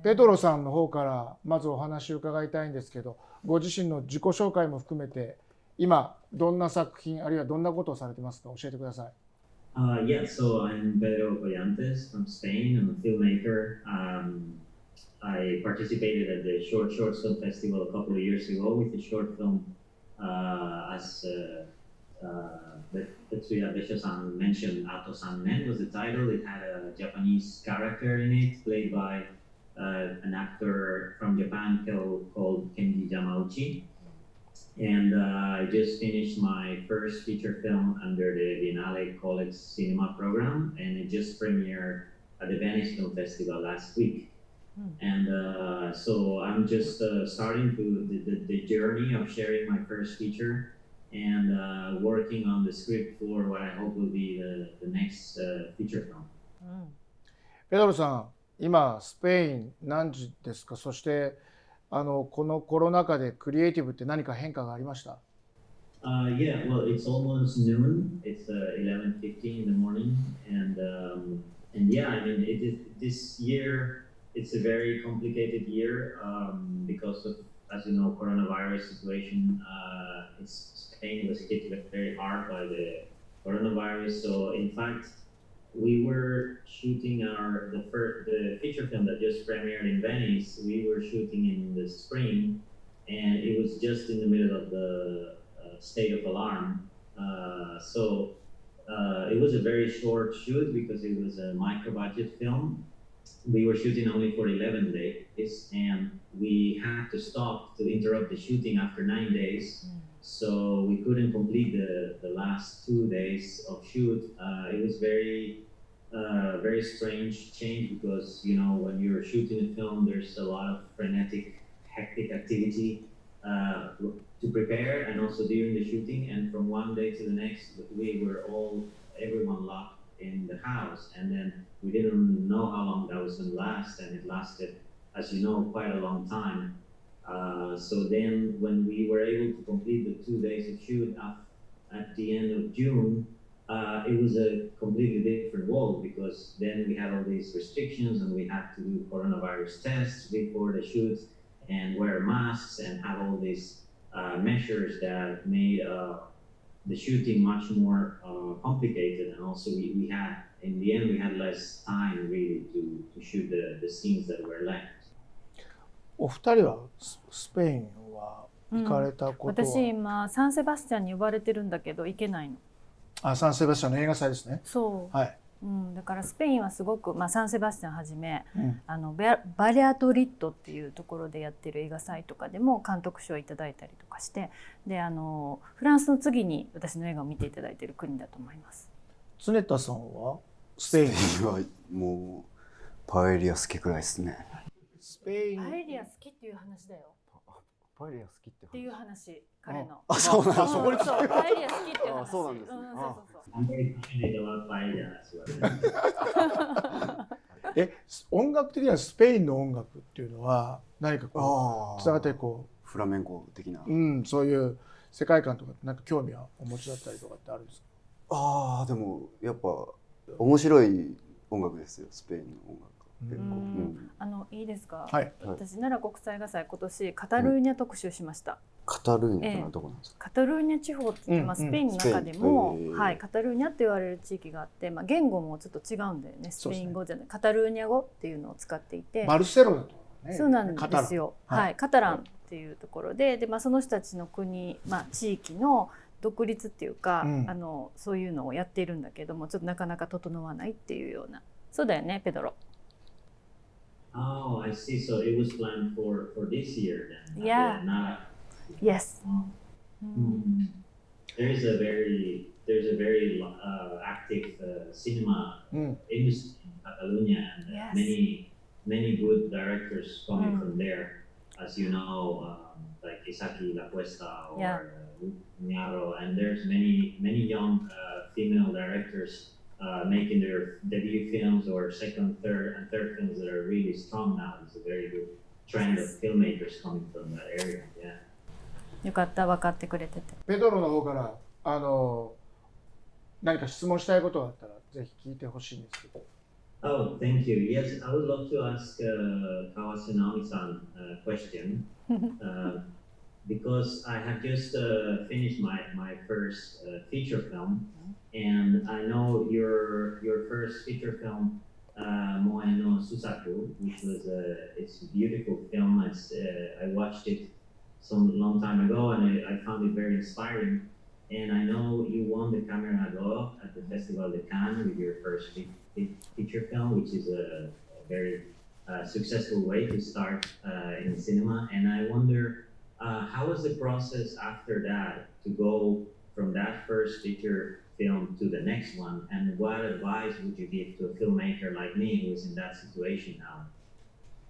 ペドロさんの方からまずお話を伺いたいんですけど、ご自身の自己紹介も含めて今どんな作品あるいはどんなことをされてますか、教えてください。Yeah, so I'm Pedro Collantes from Spain. I'm a filmmaker. I participated at the Short Film Festival a couple of years ago with a short film as Tetsuya Besho-san mentioned. Ato-san Nen was the title. It had a Japanese character in it, played by an actor from Japan called Kenji Yamauchi. And I just finished my first feature film under the Biennale College Cinema program, and it just premiered at the Venice Film Festival last week. And so I'm just starting the journey of sharing my first feature and working on the script for what I hope will be the next feature film. ペドロさん、今スペイン何時ですか。そしてこのコロナ禍でクリエイティブって何か変化がありました？ Yeah, well, it's almost noon. It's 11:15 in the morning, and yeah, I mean, this year it's a very complicated year because of, as you know, coronavirus situation. Spain was hit very hard by the coronavirus. So in fact, we were shooting the feature film that just premiered in Venice. We were shooting in the spring, and it was just in the middle of the state of alarm. So it was a very short shoot because it was a micro budget film. we were shooting only for 11 days, and we had to stop to interrupt the shooting after 9 days. So we couldn't complete the last 2 days of shoot. It was very strange change because, you know, when you're shooting a film, there's a lot of frenetic, hectic activity to prepare and also during the shooting. And from one day to the next, everyone locked in the house, and then we didn't know how long that was going to last, and it lasted, as you know, quite a long time. So then when we were able to complete the 2 days of shoot at the end of June, it was a completely different world because then we had all these restrictions and we had to do coronavirus tests before the shoots and wear masks and have all these measures that made the shooting much more complicated. And also we had, in the end, we had less time really to shoot the scenes that were left. お二人はスペインは行かれたことは、私今サンセバスチャンに呼ばれてるんだけど行けないの。サンセバスチャンの映画祭ですね。そう、はい。だからスペインはすごく、サンセバスチャンはじめ、うんバリアトリッドっていうところでやってる映画祭とかでも監督賞をいただいたりとかして、でフランスの次に私の映画を見ていただいている国だと思います。常田さんはスペインスペインはもうパエリア好きくらいですね。スペインパエリア好きっていう話だよ。パエリア好きっていう話、彼の。そうなんそこにそう、パエリア好きっていう話。そうなんですね。I'm very passionate about paella as well. 音楽的にはスペインの音楽っていうのは何かこうつながってこフラメンコ的な。う、そういう世界観とかなんか興味はお持ちだったりとかってあるんですか？でもやっぱ面白い音楽ですよ、スペインの音楽。結構。いいですか？はい。私奈良国際映画祭今年カタルーニャ特集しました。カタルーニャってのはどこなんですか？カタルーニャ地方って言って、スペインの中でも、カタルーニャって言われる地域があって、言語もちょっと違うんだよね。スペイン語じゃない、カタルーニャ語っていうのを使っていて、バルセロナとかね。そうなんですよ。カタランっていうところで、その人たちの国、地域の独立っていうか、そういうのをやっているんだけども、ちょっとなかなか整わないっていうような。そうだよね、ペドロ。Oh, I see. So it was planned for this year then. Yeah. Yes. There's a very active cinema industry in Catalonia, and many good directors coming from there, as you know, like Isaki La Cuesta or Ñaro, and there's many young female directors making their debut films or second, third films that are really strong now. It's a very good trend of filmmakers coming from that area. Yeah. よかった、分かってくれてて。ペドロの方から何か質問したいことがあったらぜひ聞いてほしいんですけど。Oh, thank you. Yes, I would love to ask Kawasunami-san a question. Because I have just finished my first feature film, and I know your first feature film, Moe no Susaku, which was it's a beautiful film. I watched it some long time ago, and I found it very inspiring. And I know you won the Camera d'Or at the Festival de Cannes with your first feature film, which is a very successful way to start in cinema. And I wonder, how was the process after that to go from that first feature film to the next one? And what advice would you give to a filmmaker like me who is in that situation now?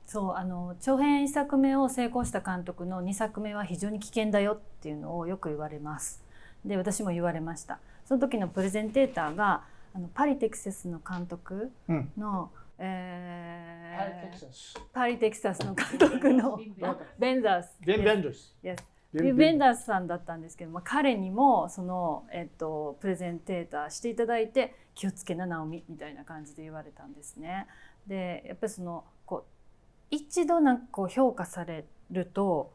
そう長編1作目を成功した監督の2作目は非常に危険だよっていうのをよく言われます。で私も言われました。その時のプレゼンテーターがパリテキサスの監督の、パリテキサスの監督のベンダース。ベンダースさんだったんですけど、彼にもその、プレゼンテーターしていただいて気をつけなナオミみたいな感じで言われたんですね。でやっぱりその一度評価されると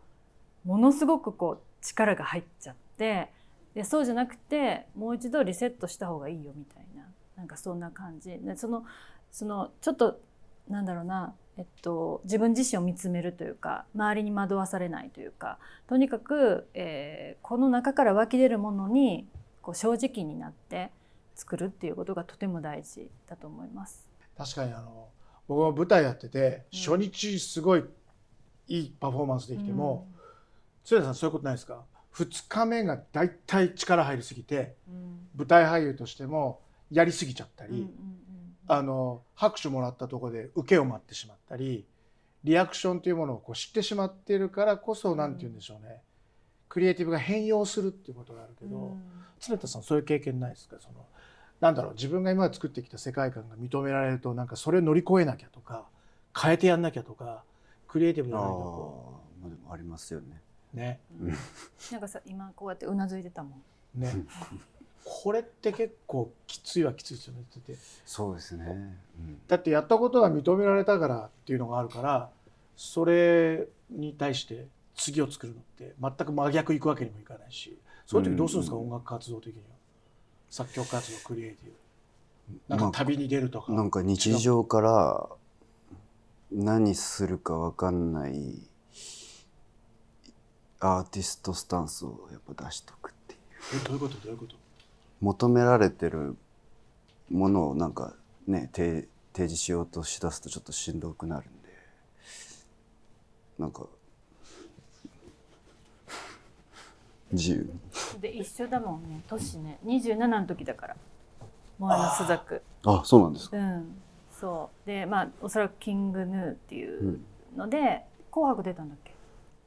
ものすごく力が入っちゃってでそうじゃなくてもう一度リセットした方がいいよみたいななんかそんな感じでそのちょっとなんだろうな、自分自身を見つめるというか周りに惑わされないというかとにかく、この中から湧き出るものに正直になって作るっていうことがとても大事だと思います。確かに僕も舞台やってて初日すごいいいパフォーマンスできても、鶴田さんそういうことないですか？2日目がだいたい力入りすぎて、舞台俳優としてもやりすぎちゃったり、拍手もらったところで受けを待ってしまったり、リアクションというものをこう知ってしまっているからこそ、なんて言うんでしょうね、クリエイティブが変容するっていうことがあるけど、鶴田さんそういう経験ないですか？なんだろう、自分が今まで作ってきた世界観が認められると、なんかそれを乗り越えなきゃとか変えてやんなきゃとか、クリエイティブじゃないとこまあでもありますよね。ね、なんかさ今こうやってうなずいてたもん。ねこれって結構きついはきついですよね。そうですね。だってやったことが認められたからっていうのがあるから、それに対して次を作るのって全く真逆いくわけにもいかないし、そういう時どうするんですか？音楽活動的には、作曲活動、クリエイティブ、なんか旅に出るとか、なんか日常から何するか分かんないアーティストスタンスをやっぱ出しとくっていう。どういうこと？どういうこと？求められてるものをなんかね提示しようとしだすとちょっとしんどくなるんで、なんか自由で一緒だもんね、年ね、27の時だからモアナスザク。あ、そうなんですか。そうで、まあおそらくキングヌーっていうので、紅白出たんだっけ？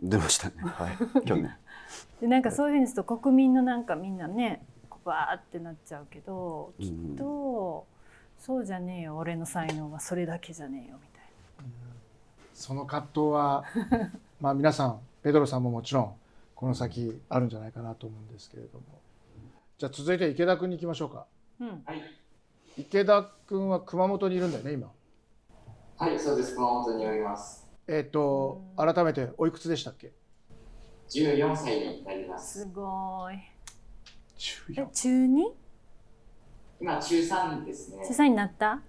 出ましたね。はい。去年。でなんかそういうふうにすると国民のなんかみんなねバーってなっちゃうけど、きっとそうじゃねえよ、俺の才能はそれだけじゃねえよみたいな。その葛藤はまあ皆さん、ペドロさんももちろんこの先あるんじゃないかなと思うんですけれども、じゃあ続いて池田君に行きましょうか。はい。池田君は熊本にいるんだよね今。はい、そうです。熊本におります。改めておいくつでしたっけ14歳になります。すごい。中中 2？ 今中3ですね。中3になった？は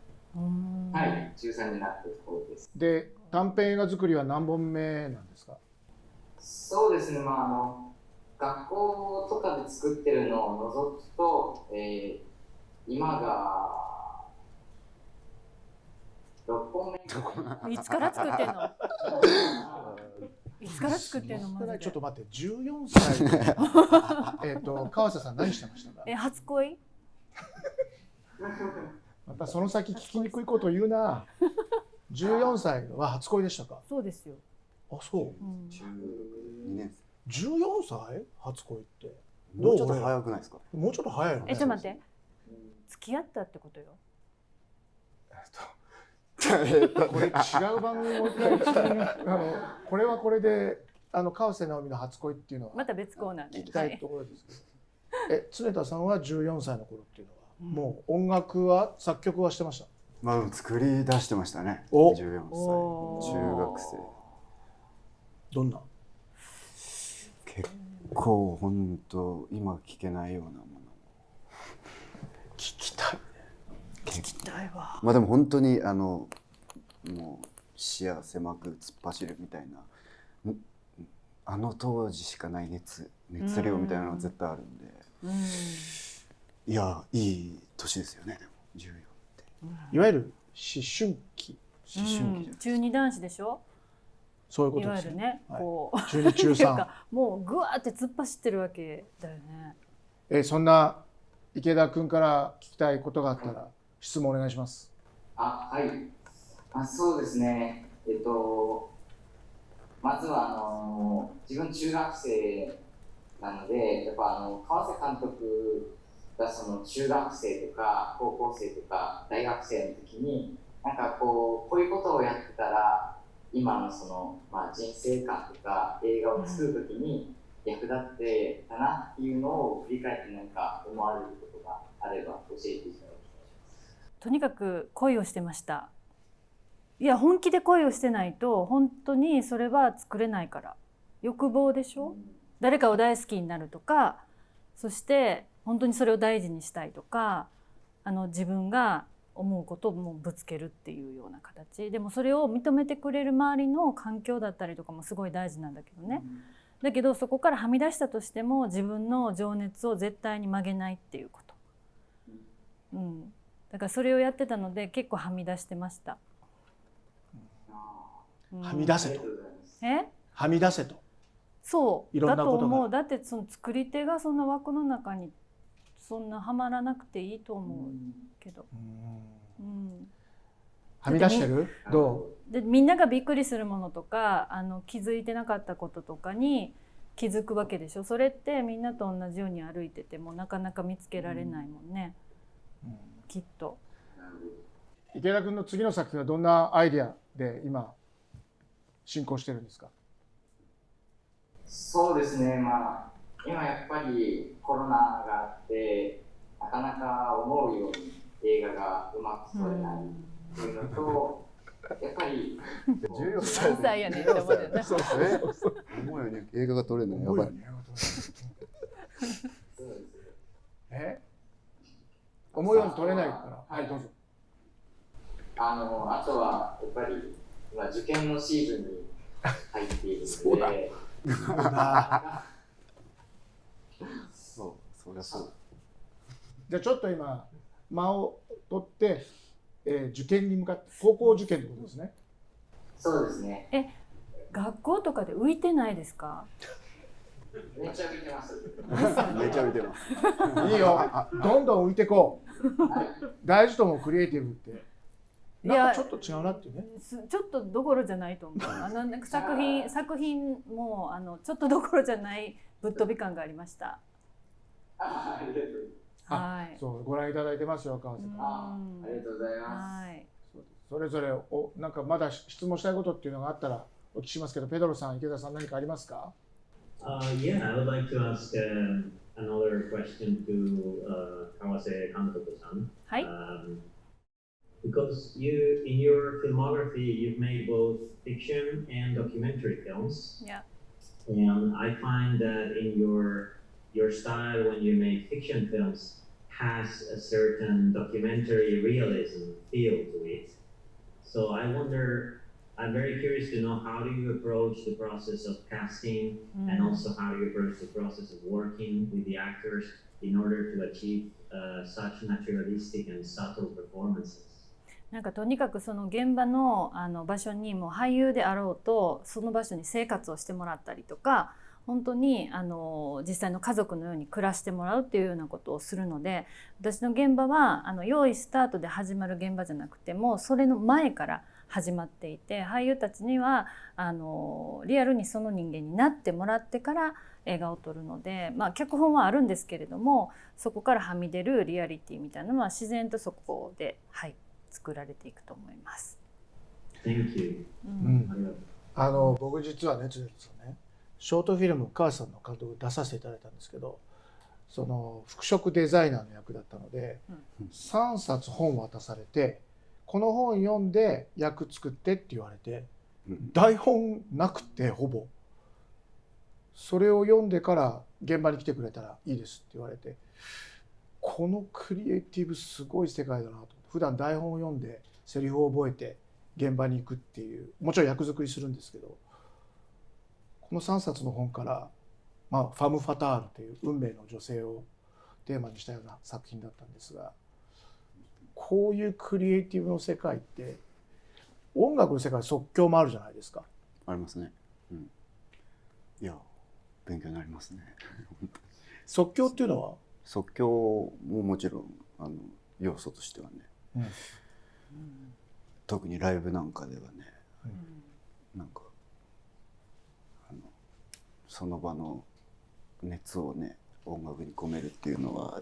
い、中3になったところです。で、短編映画作りは何本目なんですか？そうですね、学校とかで作ってるのを除くと、今が6本目。いつから作ってんの？いつから作ってんの？マジで。ちょっと待って、14歳川瀬さん何してましたか？初恋？またその先聞きにくいことを言うな。14歳は初恋でしたか？そうですよ。あ、そう。2年14歳初恋って。もうちょっと早くないですか？もうちょっと早いよね。ちょっと待って。付き合ったってことよ。これ違う番組もう一回これはこれで川瀬直美の初恋っていうのはまた別コーナーで聞きたいところですけど、常田さんは14歳の頃っていうのは、もう音楽は作曲はしてました？まあ作り出してましたね。お14歳中学生。どんな？結構本当今聞けないようなもの聞きたい。聞きたいわ。まあでも本当にもう視野狭く突っ走るみたいな、あの当時しかない熱量みたいなのが絶対あるんで、いやいい年ですよね。でも14って、いわゆる思春期。思春期じゃ中二男子でしょ。そういうこいとですね。わゆるね、こう中2中3。もうぐわーって突っ走ってるわけだよね。そんな池田君から聞きたいことがあったら質問お願いします。はい。そうですね。まずは自分中学生なので、やっぱ川瀬監督がその中学生とか高校生とか大学生の時になんかこういうことをやってたら今のその、人生観とか映画を作る時に役立ってたなっていうのを振り返って何か思われることがあれば教えていただきたいです。とにかく恋をしてました。いや本気で恋をしてないと本当にそれは作れないから。欲望でしょ。誰かを大好きになるとか、そして本当にそれを大事にしたいとか、自分が思うことをもうぶつけるっていうような形でも、それを認めてくれる周りの環境だったりとかもすごい大事なんだけどね、だけどそこからはみ出したとしても自分の情熱を絶対に曲げないっていうこと、だからそれをやってたので結構はみ出してました。はみ出せとありがとうございます。はみ出せと。そういろんなだとことが思う。だってその作り手がそんな枠の中にそんなはまらなくていいと思うけど、はみ出してるどでみんながびっくりするものとか気づいてなかったこととかに気づくわけでしょ。それってみんなと同じように歩いててもなかなか見つけられないもんね、きっと。う？池田君の次の作品はどんなアイデアで今進行してるんですか？そうですね、まあ、今やっぱりコロナがあって、なかなか思うように映画がうまく撮れないっていうのと、やっぱり14何歳やねんって思うよね。そうですね。思うように映画が撮れるのやばい。そうです思うように撮れないから。はい、どうぞ。あとはやっぱり今受験のシーズンに入っているそうだので、そう、そりゃそう。じゃあちょっと今間を取って、受験に向かって高校受験ってことですね。そうですね。学校とかで浮いてないですか？めっちゃ見てます。めちゃ見てます。いいよ。どんどん浮いてこう。大事ともクリエイティブって。なんかちょっと違うなっていうね。ちょっとどころじゃないと思う。なんか作品もちょっとどころじゃないぶっ飛び感がありました。ありがとう。はい。そうご覧いただいてますよ、川瀬さん。ありがとうございます。はい。それぞれなんかまだ質問したいことっていうのがあったらお聞きしますけど、ペドロさん、池田さん何かありますかYeah, I would like to ask another question to Kawase Kantoku-san. はい。 Because in your filmography, you've made both fiction and documentary films. Yeah. And I find that in your style when you make fiction films has a certain documentary realism feel to it. So I wonder, I'm very curious to know how do you approach the process of casting and also how you approach the process of working with the actors in order to achieve such naturalistic and subtle performances. なんかとにかくその現場の場所にもう俳優であろうとその場所に生活をしてもらったりとか本当に実際の家族のように暮らしてもらうっていうようなことをするので、私の現場は用意スタートで始まる現場じゃなくてもそれの前から始まっていて、俳優たちにはリアルにその人間になってもらってから映画を撮るので、まあ、脚本はあるんですけれどもそこからはみ出るリアリティみたいなのは自然とそこで、はい、作られていくと思います。Thank you. 僕実はね、ショートフィルム川瀬さんの監督出させていただいたんですけど、その服飾デザイナーの役だったので、3冊本渡されてこの本読んで役作ってって言われて、台本なくてほぼそれを読んでから現場に来てくれたらいいですって言われて、このクリエイティブすごい世界だなと。普段台本を読んでセリフを覚えて現場に行くっていう、もちろん役作りするんですけど、この3冊の本から、ファム・ファタールという運命の女性をテーマにしたような作品だったんですが、こういうクリエイティブの世界って音楽の世界即興もあるじゃないですか。ありますね。いや勉強になりますね。即興っていうのは即興ももちろん要素としてはね、特にライブなんかではね、なんかその場の熱をね音楽に込めるっていうのは、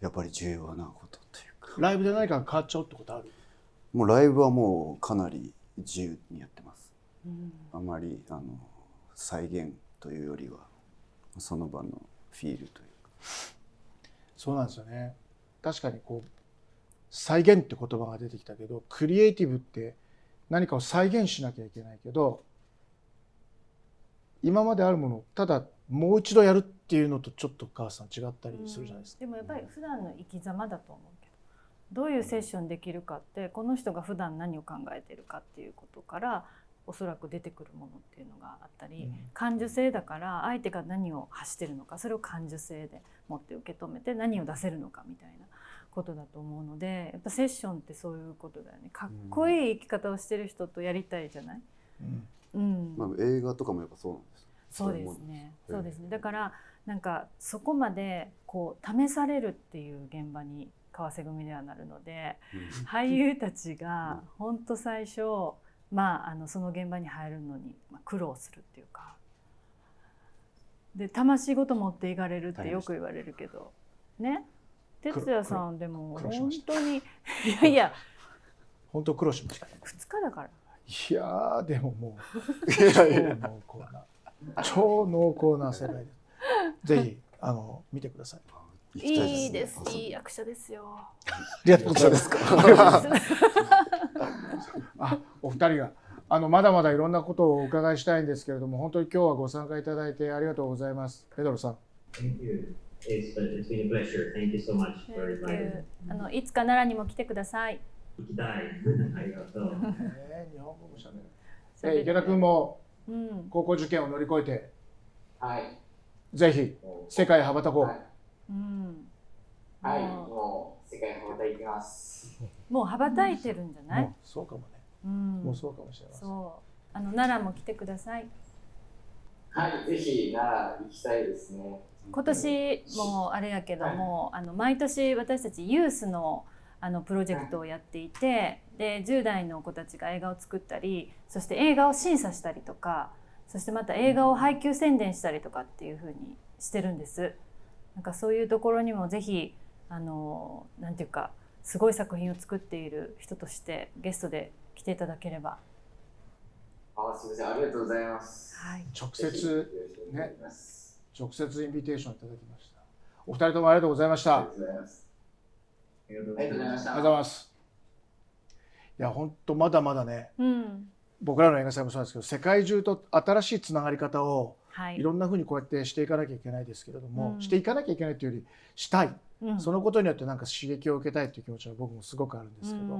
やっぱり重要なことというか。ライブで何か変わっちゃうってことある？もうライブはもうかなり自由にやってます。あまり再現というよりはその場のフィールというか。そうなんですよね。確かにこう再現って言葉が出てきたけど、クリエイティブって何かを再現しなきゃいけないけど、今まであるものをただもう一度やるっていうのとちょっと川瀬さん違ったりするじゃないですか。でもやっぱり普段の生き様だと思うけど、どういうセッションできるかってこの人が普段何を考えてるかっていうことからおそらく出てくるものっていうのがあったり、感受性だから相手が何を発してるのかそれを感受性で持って受け止めて何を出せるのかみたいなことだと思うので、やっぱセッションってそういうことだよね。かっこいい生き方をしてる人とやりたいじゃない。まあ、映画とかもやっぱそうなんです。そうですね。そうですね。だからなんかそこまでこう試されるっていう現場に川瀬組ではなるので、俳優たちが本当最初、その現場に入るのに苦労するっていうか、で魂ごと持っていかれるってよく言われるけどね。哲也さんでも本当にいや本当苦労しましたね。2日だから。いやーでももう超濃厚な世界です。ぜひ見てください。いいです。いい役者ですよ。ありがとうございます。お二人がまだまだいろんなことをお伺いしたいんですけれども、本当に今日はご参加いただいてありがとうございます。ペドロさん。Thank you. It's been a pleasure. Thank you so much for inviting me. いつか奈良にも来てください。行きたい。ありがとう。日本語もしゃべる。池田君も高校受験を乗り越えて、ぜひ世界へ羽ばたこう。はい、もう世界へ羽ばたいてます。もう羽ばたいてるんじゃない？そうかもね。もうそうかもしれません。奈良も来てください。はい、ぜひ奈良行きたいですね。今年もあれやけども、毎年私たちユースのプロジェクトをやっていて、で10代の子たちが映画を作ったり、そして映画を審査したりとか、そしてまた映画を配給宣伝したりとかっていう風にしてるんです。なんかそういうところにもぜひなんていうかすごい作品を作っている人としてゲストで来ていただければ。すみません、ありがとうございます。直接インビテーションいただきました。お二人ともありがとうございました。ありがとうございます。ありがとうございました。ありがとうございます。いや本当まだまだね、僕らの映画祭もそうなんですけど、世界中と新しいつながり方をいろんなふうにこうやってしていかなきゃいけないですけれども、していかなきゃいけないというよりしたい、そのことによってなんか刺激を受けたいという気持ちは僕もすごくあるんですけど、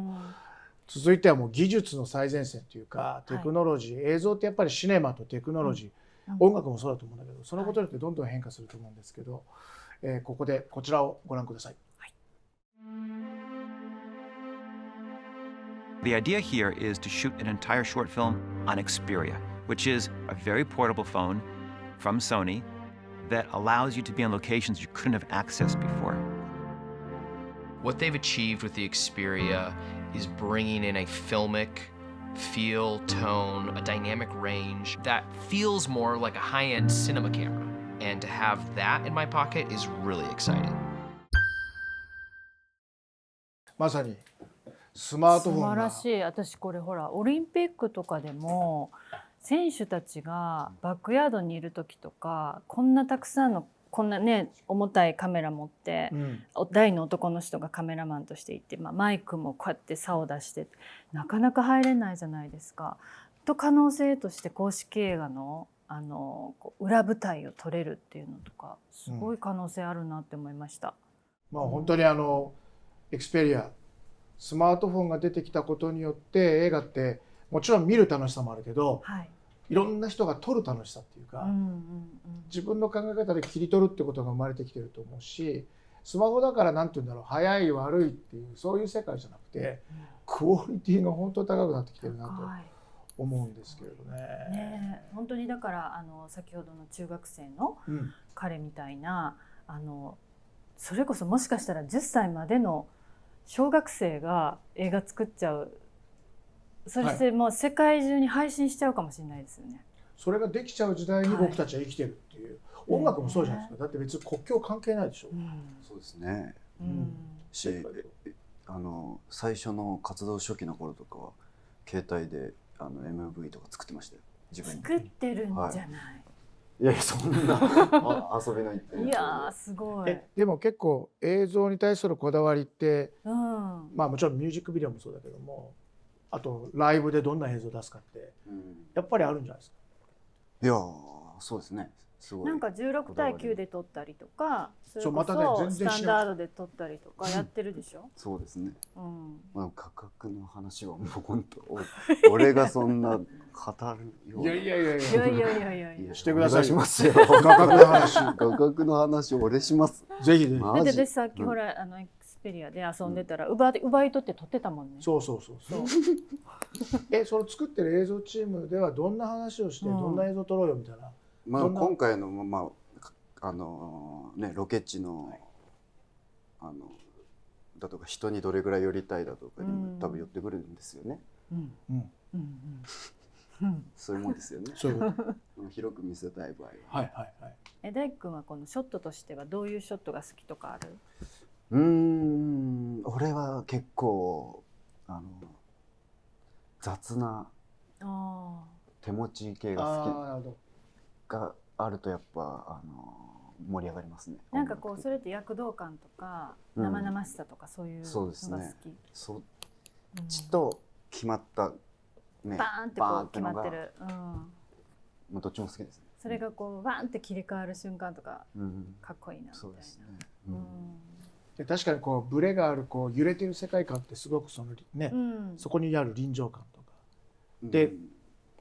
続いてはもう技術の最前線というかテクノロジー、映像ってやっぱりシネマとテクノロジー、音楽もそうだと思うんだけど、そのことによってどんどん変化すると思うんですけど、ここでこちらをご覧ください。The idea here is to shoot an entire short film on Xperia, which is a very portable phone from Sony that allows you to be on locations you couldn't have accessed before. What they've achieved with the Xperia is bringing in a filmic feel, tone, a dynamic range that feels more like a high-end cinema camera. And to have that in my pocket is really exciting. まさにスマートフォンが素晴らしい。私これほらオリンピックとかでも選手たちがバックヤードにいる時とか、こんなたくさんのこんなね重たいカメラ持って、大の男の人がカメラマンとしていて、マイクもこうやって竿を出してなかなか入れないじゃないですか。と可能性として公式映画の裏舞台を撮れるっていうのとかすごい可能性あるなって思いました。本当にエクスペリアスマートフォンが出てきたことによって映画ってもちろん見る楽しさもあるけど、いろんな人が撮る楽しさっていうか、自分の考え方で切り取るってことが生まれてきてると思うし、スマホだからなんて言うんだろう、早い悪いっていうそういう世界じゃなくて、クオリティが本当高くなってきてるなと思うんですけれどね。本当にだから先ほどの中学生の彼みたいな、それこそもしかしたら10歳までの小学生が映画作っちゃう、そしてもう世界中に配信しちゃうかもしれないですよね。それができちゃう時代に僕たちは生きてるっていう、音楽もそうじゃないですか。だって別に国境関係ないでしょ。そうですね。最初の活動初期の頃とかは携帯でMV とか作ってましたよ。自分に作ってるんじゃない。いやいや、そんな遊びの一点。いやすごい。でも結構映像に対するこだわりって、もちろんミュージックビデオもそうだけども、あとライブでどんな映像を出すかってやっぱりあるんじゃないですか。いやそうですね。すごい。なんか16対9で撮ったりとか、それこそスタンダードで撮ったりとかやってるでしょ。そうですね。価格の話はもう本当俺がそんな語るような。いやしてください。お願いしますよ。価格の話。価格の話俺します。ぜひぜひ。だって私さっきほらエクスペリアで遊んでたら奪い取って撮ってたもんね。そうそうそうそう。その作ってる映像チームではどんな話をして、どんな映像撮ろうよみたいな。まあ、どんな今回の、ロケ地の、だとか人にどれぐらい寄りたいだとかにも多分寄ってくるんですよね。そういうもんですよね。そういうこと。広く見せたい場合は。はいはいはい。大工君はこのショットとしてはどういうショットが好きとかある？俺は結構雑な手持ち系が好きがあるとやっぱ盛り上がりますね。なんかこうそれって躍動感とか生々しさとかそういうのが好き。そっちと決まったね、バーンってこう決まってる。どっちも好きですね。それがこうバーンって切り替わる瞬間とかかっこいいなみたいな。そうですね。で確かにこうブレがあるこう揺れてる世界観ってすごくそのね、そこにある臨場感とかで、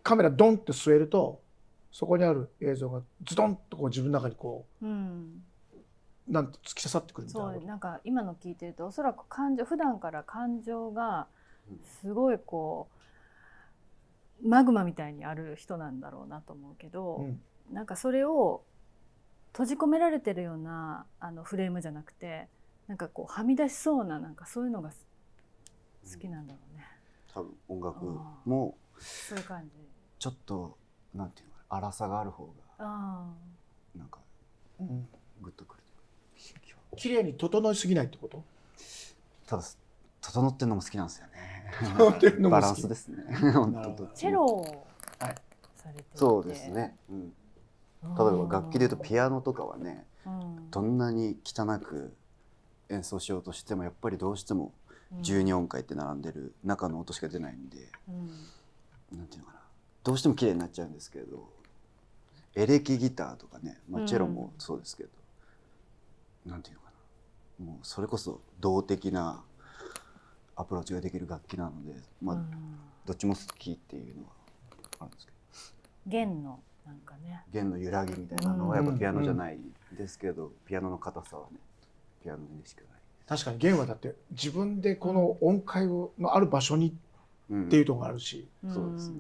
カメラドンって据えるとそこにある映像がズドンとこう自分の中にこう、なんと突き刺さってくるみたいな。そうなんか今の聞いてるとおそらく普段から感情がすごいこうマグマみたいにある人なんだろうなと思うけど、なんかそれを閉じ込められてるようなフレームじゃなくて、なんかこうはみ出しそうななんかそういうのが好きなんだろうね。多分音楽もそういう感じ。ちょっとなんていうのかな、粗さがある方がなんかグッとくる。綺麗に整いすぎないってこと？ただ整ってるのも好きなんですよね。整ってるのも好き。バランスですね。チェロをされていて。そうですね。例えば楽器でいうとピアノとかはね、どんなに汚く演奏しようとしてもやっぱりどうしても12音階って並んでる中の音しか出ないんで、なんていうのかな、どうしても綺麗になっちゃうんですけど、エレキギターとかね、チェロもそうですけど、なんていうのかな、もうそれこそ動的なアプローチができる楽器なので、どっちも好きっていうのはあるんですけど、弦のなんかね、弦の揺らぎみたいなのはやっぱピアノじゃないですけど、ピアノの硬さはねピアノにしかない。確かに弦はだって自分でこの音階のある場所にっていうところがあるし、そうですね。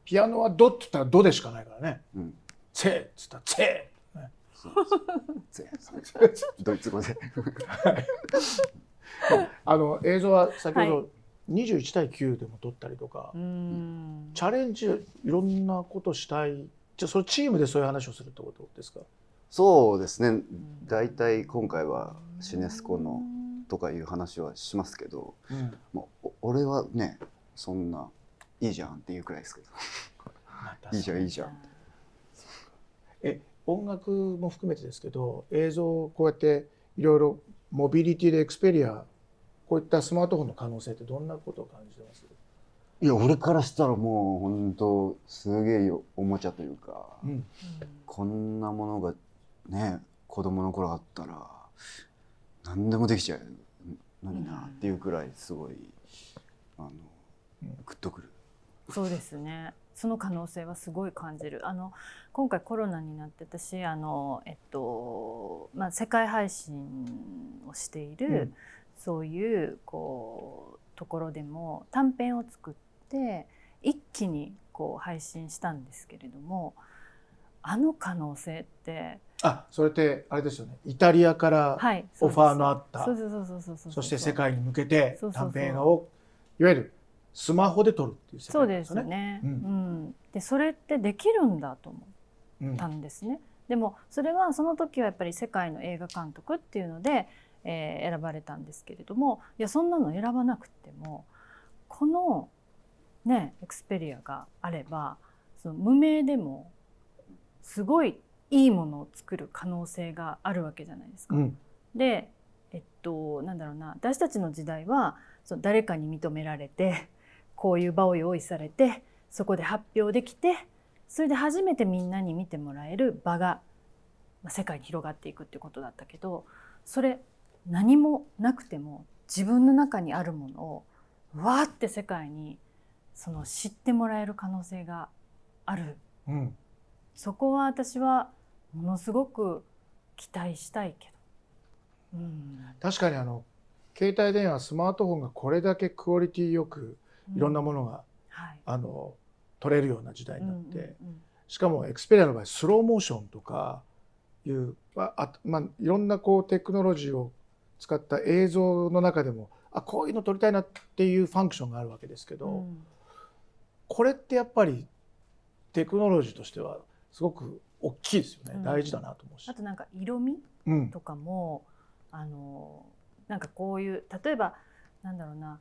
ピアノはドって言ったらドでしかないからね。チェーっつったらチェー。ドイツ語で。映像は先ほど21対9でも撮ったりとか、チャレンジいろんなことしたい。じゃあそれチームでそういう話をするってことですか？そうですね。大体今回はシネスコのとかいう話はしますけど、もう俺はねそんないいじゃんっていうくらいですけど、いいじゃんいいじゃん。音楽も含めてですけど、映像をこうやっていろいろモビリティでエクスペリア、こういったスマートフォンの可能性ってどんなことを感じてます？いや俺からしたらもう本当すげえおもちゃというか、こんなものがね子供の頃あったら何でもできちゃうのになっていうくらいすごいグッとくる。そうですね。その可能性はすごい感じる。今回コロナになって私世界配信をしている、そういうこうところでも短編を作って一気にこう配信したんですけれども、可能性ってそれってあれですよね。イタリアからオファーのあった、そして世界に向けて短編映画をいわゆるスマホで撮るっていう世界ですよね。そうですね。でそれってできるんだと思ったんですね。でもそれはその時はやっぱり世界の映画監督っていうので、選ばれたんですけれども、いやそんなの選ばなくてもこのねエクスペリアがあれば、その無名でもすごいいいものを作る可能性があるわけじゃないですか。で、なんだろうな、私たちの時代はその誰かに認められてこういう場を用意されてそこで発表できて、それで初めてみんなに見てもらえる場が世界に広がっていくっていうことだったけど、それ何もなくても自分の中にあるものをわーって世界に知ってもらえる可能性がある。そこは私はものすごく期待したいけど、確かに携帯電話スマートフォンがこれだけクオリティよくいろんなものが、はい、撮れるような時代になって、うんうんうん、しかもエクスペリアの場合スローモーションとかいうまあいろんなこうテクノロジーを使った映像の中でもこういうの撮りたいなっていうファンクションがあるわけですけど、うん、これってやっぱりテクノロジーとしてはすごく大きいですよね、うん、大事だなと思うし、あとなんか色味とかも、うん、なんかこういう例えばなんだろうな、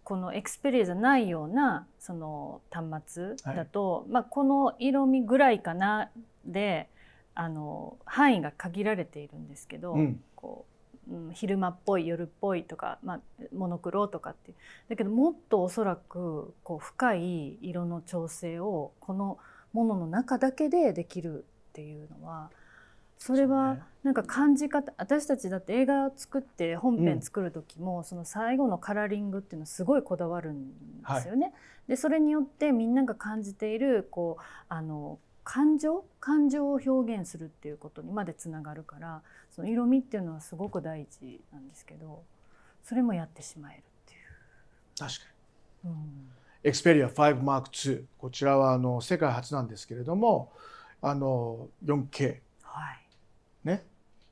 このエクスペリアじゃないようなその端末だと、はい、まあ、この色味ぐらいかなで範囲が限られているんですけど、うん、こう、うん、昼間っぽい夜っぽいとか、まあ、モノクロとかってだけどもっとおそらくこう深い色の調整をこのものの中だけでできるっていうのはそれはなんか感じ方、私たちだって映画を作って本編作る時も、その最後のカラーリングっていうのはすごいこだわるんですよね。はい、でそれによってみんなが感じているこう感情を表現するっていうことにまでつながるからその色味っていうのはすごく大事なんですけどそれもやってしまえるっていう。確かに、うん、Xperia 5 Mark II こちらは世界初なんですけれども4K、はいね、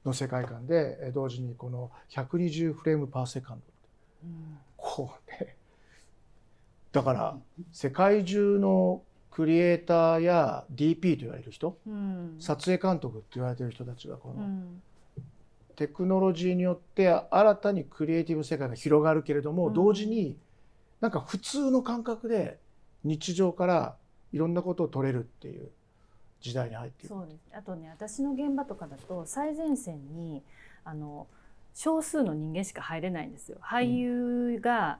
の世界観で同時にこの120フレームパーセカンド、うん、こうねだから世界中のクリエイターや DP と言われる人、うん、撮影監督って言われてる人たちがこの、うん、テクノロジーによって新たにクリエイティブ世界が広がるけれども、うん、同時になんか普通の感覚で日常からいろんなことを撮れるっていう時代に入っている。そうです。あとね私の現場とかだと最前線に少数の人間しか入れないんですよ。俳優が、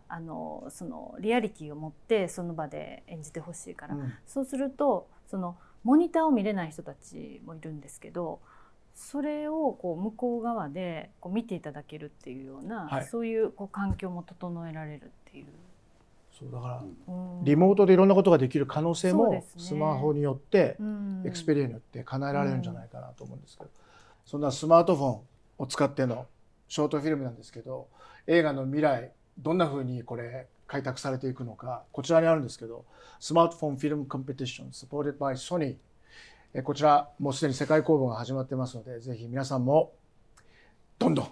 そのリアリティを持ってその場で演じてほしいから、うん、そうするとそのモニターを見れない人たちもいるんですけどそれをこう向こう側でこう見ていただけるっていうような、はい、そういうこう環境も整えられるっていう。そうだから、うん、リモートでいろんなことができる可能性も、ね、スマホによって、うん、エクスペリアによって叶えられるんじゃないかなと思うんですけど、そんなスマートフォンを使ってのショートフィルムなんですけど映画の未来どんな風にこれ開拓されていくのかこちらにあるんですけどスマートフォンフィルムコンペティション supported by Sony こちらもうすでに世界公募が始まってますのでぜひ皆さんもどんどん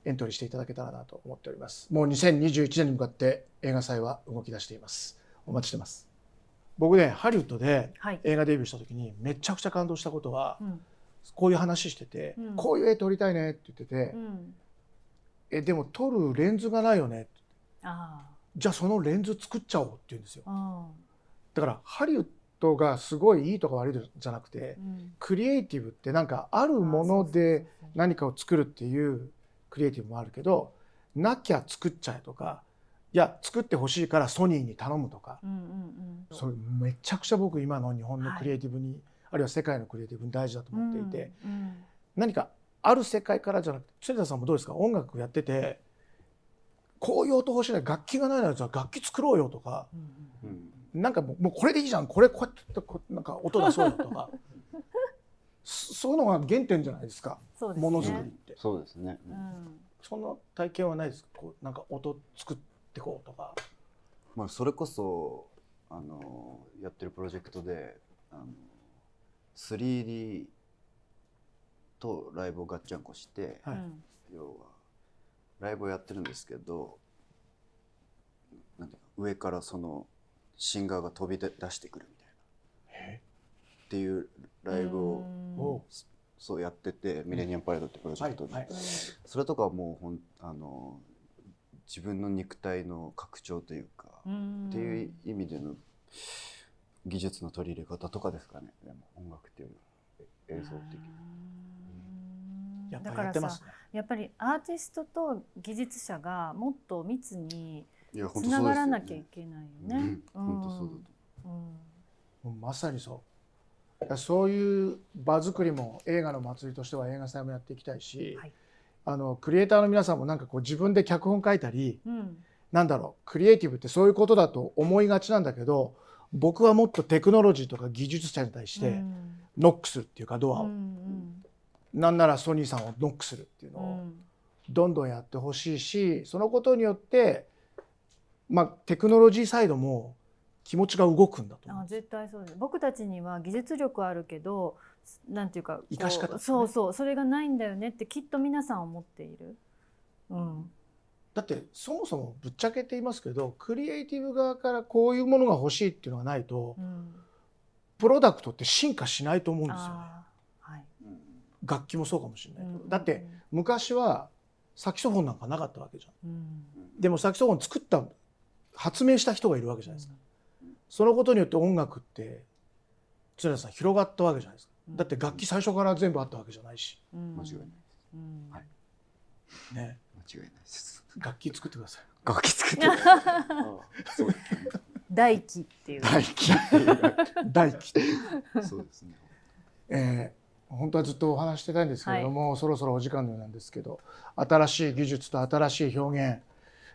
エントリーしていただけたらなと思っております。もう2021年に向かって映画祭は動き出しています。お待ちしてます。僕ねハリウッドで映画デビューした時にめちゃくちゃ感動したことは、はい、こういう話してて、うん、こういう絵撮りたいねって言ってて、うん、でも撮るレンズがないよね。じゃあそのレンズ作っちゃおうって言うんですよ。だからハリウッドがすごいいいとか悪いじゃなくて、うん、クリエイティブってなんかあるもので何かを作るっていうクリエイティブもあるけどなきゃ作っちゃえとかいや作ってほしいからソニーに頼むとか、それめちゃくちゃ僕今の日本のクリエイティブに、はい、あるいは世界のクリエイティブに大事だと思っていて、何かある世界からじゃなくて鶴田さんもどうですか音楽やっててこういう音欲しいな楽器がないなら楽器作ろうよとか、なんかもうこれでいいじゃんこれこうやってなんか音出そうよとかそういうのが原点じゃないですか。そうですね、ものづくりって。そうですね、その体験はないですか。こうなんか音作ってこうとか。まあそれこそやってるプロジェクトで3D とライブをガッチャンコして、はい、要はライブをやってるんですけどなんていうか上からそのシンガーが飛び出してくるみたいなっていうライブをそうやっててミレニアムパレードってプロジェクトで、はいはい、それとかはもう自分の肉体の拡張というかっていう意味での技術の取り入れ方とかですかね。でも音楽っていうのは映像的にだからさやっぱりアーティストと技術者がもっと密につながらなきゃいけないよね。本当そうだと、まさにそういう場作りも映画の祭りとしては映画祭もやっていきたいし、はい、クリエイターの皆さんもなんかこう自分で脚本書いたり、なんだろうクリエイティブってそういうことだと思いがちなんだけど僕はもっとテクノロジーとか技術者に対してノックするっていうかドアを、なんならソニーさんをノックするっていうのをどんどんやってほしいし、そのことによって、テクノロジーサイドも気持ちが動くんだと思う。絶対そうです。僕たちには技術力あるけど、なんていうか生かし方、ね、そうそれがないんだよねってきっと皆さん思っている。だってそもそもぶっちゃけて言いますけど、クリエイティブ側からこういうものが欲しいっていうのがないと、プロダクトって進化しないと思うんですよね。はい、楽器もそうかもしれないけど、だって昔はサキソフォンなんかなかったわけじゃん。でもサキソフォン作った発明した人がいるわけじゃないですか。そのことによって音楽って常田さん広がったわけじゃないですか。だって楽器最初から全部あったわけじゃないし。間違いないです。はい。ね。間違いないです。楽器作ってください。楽器作って大器っていう。大器。大器。そうですね。本当はずっとお話してたいんですけれども、そろそろお時間のようなんですけど、新しい技術と新しい表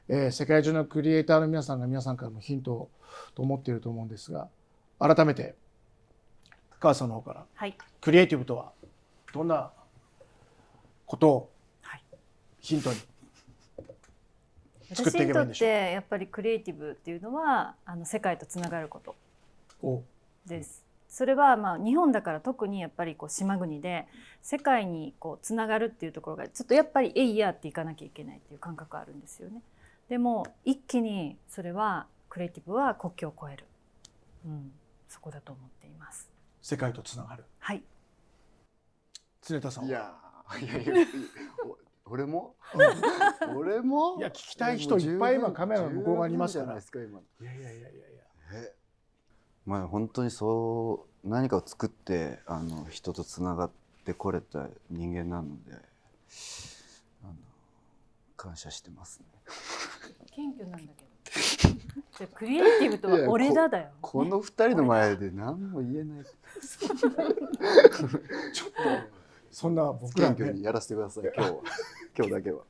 現、世界中のクリエイターの皆さんが皆さんからのヒントをと思っていると思うんですが、改めて川瀬さんの方から、クリエイティブとはどんなことをヒントに作っていけばいいんでしょう。私にとってやっぱりクリエイティブっていうのは世界とつながることです。それは日本だから特にやっぱり島国で世界につながるっていうところがちょっとやっぱりやっていかなきゃいけないっていう感覚があるんですよね。でも一気にそれはクリエイティブは国境を越える、そこだと思っています。世界とつながる。はい。常田さんは。いや俺もいや聞きたい人いっぱい今カメラの向こう側にいますから。いや。本当にそう何かを作って人とつながってこれた人間なので感謝してますね。謙虚なんだけど。クリエイティブとは俺だよ。この二人の前で何も言えない。ちょっとそんな僕ら謙虚にやらせてください。今日だけは。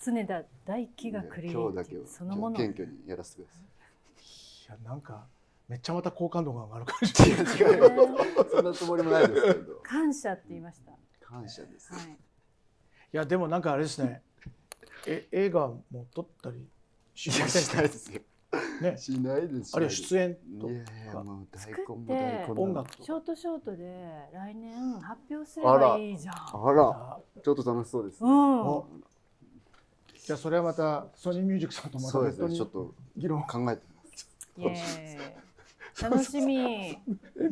常田大輝がクリエイティブそのもの。謙虚にやらせてください。いやなんかめっちゃまた好感度が上がる感じ。違う。そんなつもりもないですけど。感謝って言いました。感謝です。はい。いやでもなんかあれですね。映画も撮ったりしませんか？しないですよ。ね。しないです。あるいは出演とか。いやもう大根も大根。音楽とショートで来年発表すればいいじゃん。あら。ちょっと楽しそうです。じゃあそれはまたソニーミュージックさんとまたそうですね。ちょっと議論考えてます。楽しみ。エン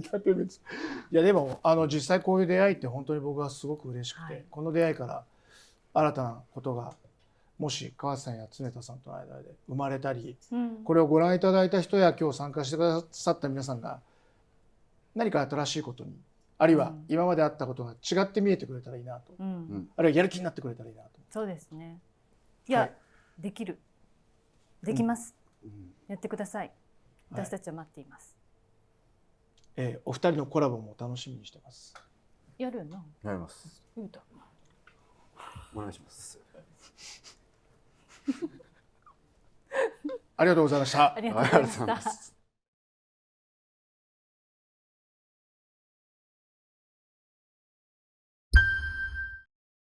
ターテインメント。いやでも実際こういう出会いって本当に僕はすごく嬉しくて、この出会いから新たなことがもし川瀬さんや常田さんとの間で生まれたり、これをご覧いただいた人や今日参加してくださった皆さんが何か新しいことにあるいは今まであったことが違って見えてくれたらいいなと、あるいはやる気になってくれたらいいなと。そうですね。いや、できる。できます。やってください。私たちは待っています。お二人のコラボも楽しみにしてます。やるよな。やります。お願いします。ありがとうございました。ありがとうございました。